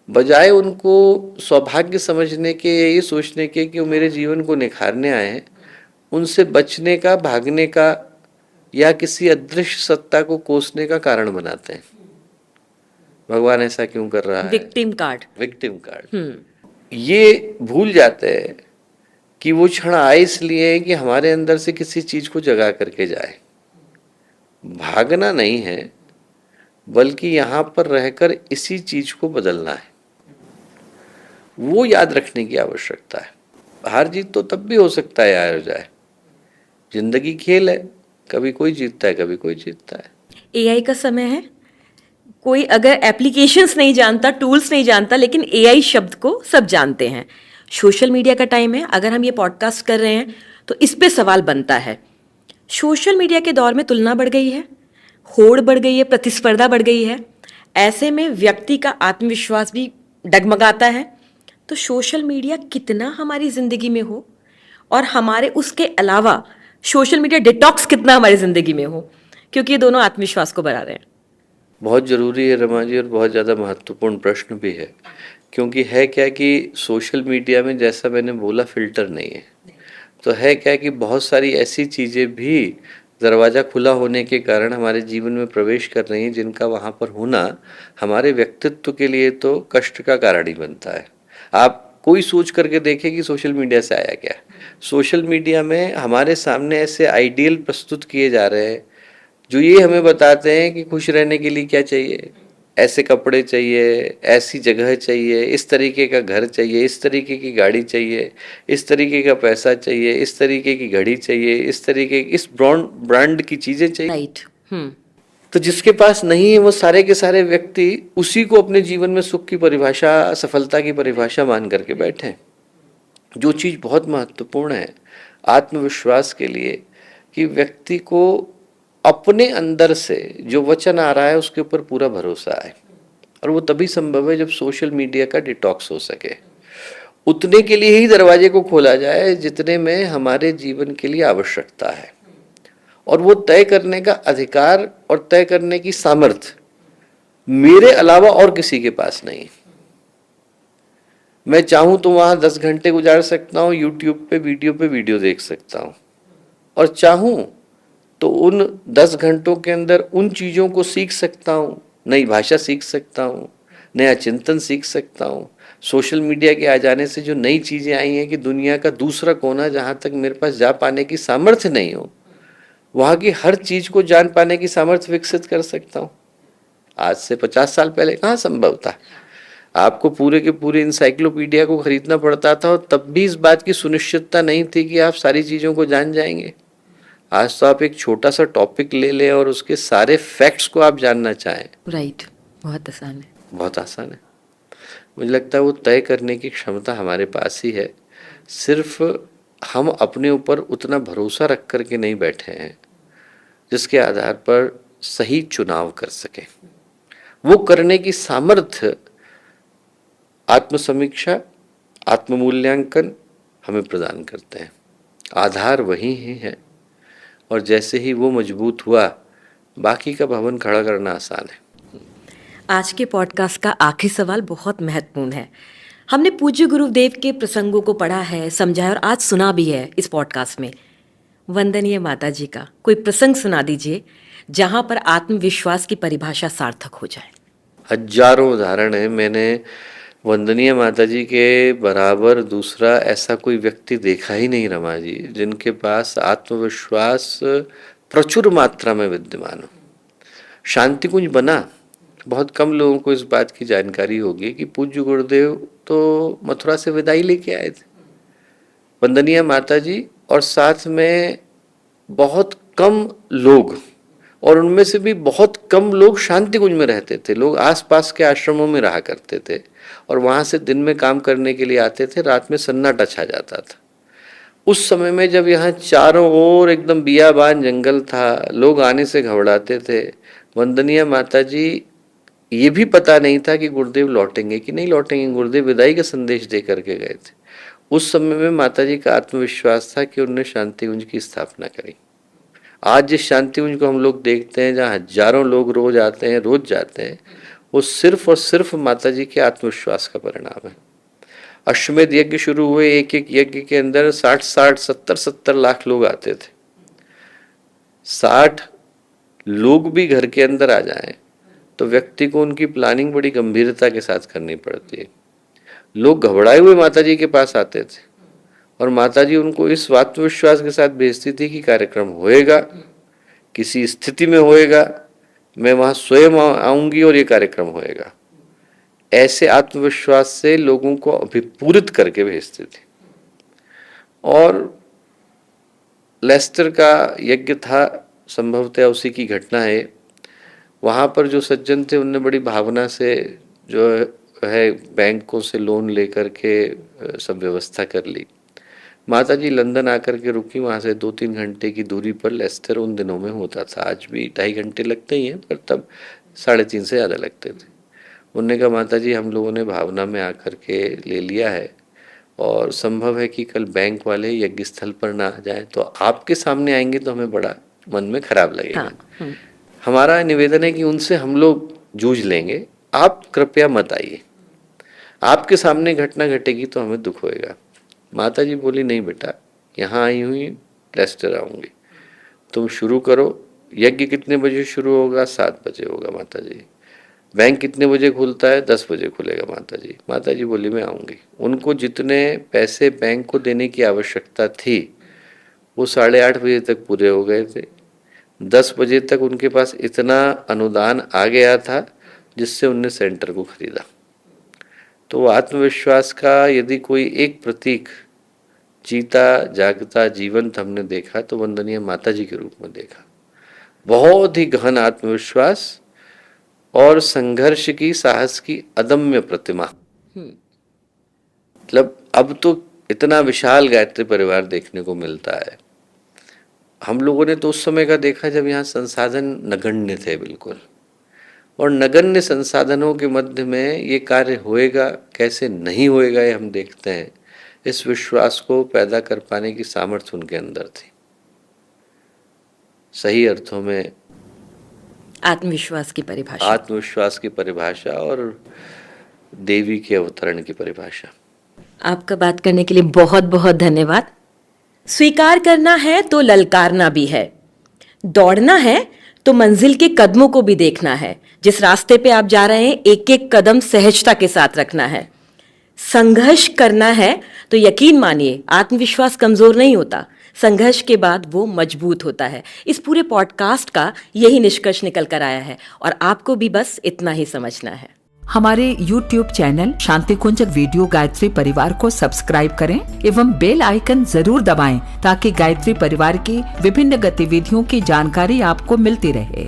बजाय उनको सौभाग्य समझने के, ये सोचने के कि वो मेरे जीवन को निखारने आए हैं, उनसे बचने का, भागने का या किसी अदृश्य सत्ता को कोसने का कारण बनाते हैं। भगवान ऐसा क्यों कर रहा है, विक्टिम कार्ड। ये भूल जाते हैं कि वो क्षण आए इसलिए कि हमारे अंदर से किसी चीज को जगा करके जाए। भागना नहीं है, बल्कि यहां पर रहकर इसी चीज को बदलना है। वो याद रखने की आवश्यकता है। हार जीत तो तब भी हो सकता है, आया हो जाए। जिंदगी खेल है, कभी कोई जीतता है, कभी कोई जीतता है। एआई का समय है। कोई अगर एप्लीकेशंस नहीं जानता, टूल्स नहीं जानता, लेकिन एआई शब्द को सब जानते हैं। सोशल मीडिया का टाइम है। अगर हम ये पॉडकास्ट कर रहे हैं तो इस पे सवाल बनता है। सोशल मीडिया के दौर में तुलना बढ़ गई है, होड़ बढ़ गई है, प्रतिस्पर्धा बढ़ गई है। ऐसे में व्यक्ति का आत्मविश्वास भी डगमगाता है। तो सोशल मीडिया कितना हमारी जिंदगी में हो, और हमारे उसके अलावा सोशल मीडिया डिटॉक्स कितना हमारी जिंदगी में हो, क्योंकि ये दोनों आत्मविश्वास को बढ़ा रहे हैं। बहुत जरूरी है रमा जी, और बहुत ज़्यादा महत्वपूर्ण प्रश्न भी है। क्योंकि है क्या कि सोशल मीडिया में, जैसा मैंने बोला, फिल्टर नहीं है। तो है क्या कि बहुत सारी ऐसी चीज़ें भी दरवाज़ा खुला होने के कारण हमारे जीवन में प्रवेश कर रही हैं, जिनका वहाँ पर होना हमारे व्यक्तित्व के लिए तो कष्ट का कारण ही बनता है। आप कोई सोच करके देखें कि सोशल मीडिया से आया क्या। सोशल मीडिया में हमारे सामने ऐसे आइडियल प्रस्तुत किए जा रहे हैं जो ये हमें बताते हैं कि खुश रहने के लिए क्या चाहिए, ऐसे कपड़े चाहिए, ऐसी जगह चाहिए, इस तरीके का घर चाहिए, इस तरीके की गाड़ी चाहिए, इस तरीके का पैसा चाहिए, इस तरीके की घड़ी चाहिए, इस तरीके, इस ब्रांड की चीजें चाहिए। राइट। तो जिसके पास नहीं है वो सारे के सारे व्यक्ति उसी को अपने जीवन में सुख की परिभाषा, सफलता की परिभाषा मान करके बैठे। जो चीज बहुत महत्वपूर्ण है आत्मविश्वास के लिए, कि व्यक्ति को अपने अंदर से जो वचन आ रहा है उसके ऊपर पूरा भरोसा है। और वो तभी संभव है जब सोशल मीडिया का डिटॉक्स हो सके। उतने के लिए ही दरवाजे को खोला जाए जितने में हमारे जीवन के लिए आवश्यकता है, और वो तय करने का अधिकार और तय करने की सामर्थ्य मेरे अलावा और किसी के पास नहीं। मैं चाहूं तो वहां 10 घंटे गुजार सकता हूं, यूट्यूब पे वीडियो देख सकता हूं, और चाहूं तो उन 10 घंटों के अंदर उन चीजों को सीख सकता हूं, नई भाषा सीख सकता हूं, नया चिंतन सीख सकता हूं। सोशल मीडिया के आ जाने से जो नई चीजें आई हैं कि दुनिया का दूसरा कोना जहां तक मेरे पास जा पाने की सामर्थ्य नहीं हो, वहां की हर चीज को जान पाने की सामर्थ्य विकसित कर सकता हूं। आज से 50 साल पहले कहाँ संभव था। आपको पूरे के पूरे इंसाइक्लोपीडिया को खरीदना पड़ता था, और तब भी इस बात की सुनिश्चितता नहीं थी कि आप सारी चीजों को जान जाएंगे। आज तो आप एक छोटा सा टॉपिक ले लें और उसके सारे फैक्ट्स को आप जानना चाहें, राइट, बहुत आसान है। बहुत आसान है। मुझे लगता है वो तय करने की क्षमता हमारे पास ही है, सिर्फ हम अपने ऊपर उतना भरोसा रख कर के नहीं बैठे हैं जिसके आधार पर सही चुनाव कर सकें। वो करने की सामर्थ्य आत्मसमीक्षा, आत्ममूल्यांकन हमें प्रदान करते हैं। आधार वही ही है, और जैसे ही वो मजबूत हुआ, बाकी का भवन खड़ा करना आसान है। आज के पॉडकास्ट का आखिरी सवाल बहुत महत्वपूर्ण है। हमने पूज्य गुरुदेव के प्रसंगों को पढ़ा है, समझा है और आज सुना भी है इस पॉडकास्ट में। वंदनीय माता जी का कोई प्रसंग सुना दीजिए जहां पर आत्मविश्वास की परिभाषा सार्थक हो जाए। हजारों उदाहरण है। मैंने वंदनीय माता जी के बराबर दूसरा ऐसा कोई व्यक्ति देखा ही नहीं रमा जी, जिनके पास आत्मविश्वास प्रचुर मात्रा में विद्यमान हो। शांति कुंज बना, बहुत कम लोगों को इस बात की जानकारी होगी कि पूज्य गुरुदेव तो मथुरा से विदाई लेके आए थे, वंदनीय माता जी और साथ में बहुत कम लोग, और उनमें से भी बहुत कम लोग शांति कुंज में रहते थे। लोग आसपास के आश्रमों में रहा करते थे और वहां से दिन में काम करने के लिए आते थे, रात में सन्नाटा छा जाता था। उस समय में जब यहाँ चारों ओर एकदम बियाबान जंगल था, लोग आने से घबराते थे, वंदनीय माता जी ये भी पता नहीं था कि गुरुदेव लौटेंगे कि नहीं लौटेंगे। गुरुदेव विदाई का संदेश दे करके गए थे। उस समय में माता जी का आत्मविश्वास था कि उन्होंने शांति कुंज की स्थापना करी। आज जिस शांति कुंज को हम लोग देखते हैं, जहाँ हजारों लोग रोज आते हैं, रोज जाते हैं, वो सिर्फ और सिर्फ माता जी के आत्मविश्वास का परिणाम है। अश्वमेध यज्ञ शुरू हुए, एक एक यज्ञ के अंदर 60-60, 70-70 लाख लोग आते थे। 60 लोग भी घर के अंदर आ जाएं तो व्यक्ति को उनकी प्लानिंग बड़ी गंभीरता के साथ करनी पड़ती है। लोग घबराए हुए माता जी के पास आते थे और माता जी उनको इस आत्मविश्वास के साथ भेजती थी कि कार्यक्रम होएगा, किसी स्थिति में होएगा, मैं वहां स्वयं आऊंगी और ये कार्यक्रम होएगा। ऐसे आत्मविश्वास से लोगों को अभिपूरित करके भेजती थी। और लेस्टर का यज्ञ था, संभवतः उसी की घटना है। वहाँ पर जो सज्जन थे उनने बड़ी भावना से जो है बैंकों से लोन लेकर के सब व्यवस्था कर ली। माता जी लंदन आकर के रुकी, वहाँ से 2-3 घंटे की दूरी पर लेस्टर उन दिनों में होता था। आज भी 2.5 घंटे लगते ही हैं, पर तब 3.5 से ज़्यादा लगते थे। उन्होंने कहा माता जी हम लोगों ने भावना में आकर के ले लिया है और संभव है कि कल बैंक वाले यज्ञ स्थल पर ना आ जाए, तो आपके सामने आएंगे तो हमें बड़ा मन में खराब लगेगा। हमारा निवेदन है कि उनसे हम लोग जूझ लेंगे, आप कृपया मत आइए। आपके सामने घटना घटेगी तो हमें दुख होएगा। माता जी बोली नहीं बेटा, यहाँ आई हुई लेस्टर आऊँगी, तुम शुरू करो। यज्ञ कितने बजे शुरू होगा? 7 बजे होगा माता जी। बैंक कितने बजे खुलता है? 10 बजे खुलेगा माता जी। माता जी बोली मैं आऊँगी। उनको जितने पैसे बैंक को देने की आवश्यकता थी वो 8:30 बजे तक पूरे हो गए थे। 10 बजे तक उनके पास इतना अनुदान आ गया था जिससे उनने सेंटर को खरीदा। तो आत्मविश्वास का यदि कोई एक प्रतीक जीता जागता जीवंत हमने देखा तो वंदनीय माता जी के रूप में देखा। बहुत ही गहन आत्मविश्वास और संघर्ष की, साहस की अदम्य प्रतिमा। मतलब अब तो इतना विशाल गायत्री परिवार देखने को मिलता है। हम लोगों ने तो उस समय का देखा जब यहाँ संसाधन नगण्य थे बिल्कुल, और नगण्य संसाधनों के मध्य में ये कार्य होएगा कैसे नहीं होएगा ये हम देखते हैं। इस विश्वास को पैदा कर पाने की सामर्थ्य उनके अंदर थी। सही अर्थों में आत्मविश्वास की परिभाषा, आत्मविश्वास की परिभाषा और देवी के अवतरण की परिभाषा। आपका बात करने के लिए बहुत बहुत धन्यवाद। स्वीकार करना है तो ललकारना भी है, दौड़ना है तो मंजिल के कदमों को भी देखना है। जिस रास्ते पे आप जा रहे हैं एक एक कदम सहजता के साथ रखना है। संघर्ष करना है तो यकीन मानिए आत्मविश्वास कमजोर नहीं होता, संघर्ष के बाद वो मजबूत होता है। इस पूरे पॉडकास्ट का यही निष्कर्ष निकल कर आया है और आपको भी बस इतना ही समझना है। हमारे YouTube चैनल शांति कुंज वीडियो गायत्री परिवार को सब्सक्राइब करें एवं बेल आइकन जरूर दबाएं ताकि गायत्री परिवार की विभिन्न गतिविधियों की जानकारी आपको मिलती रहे।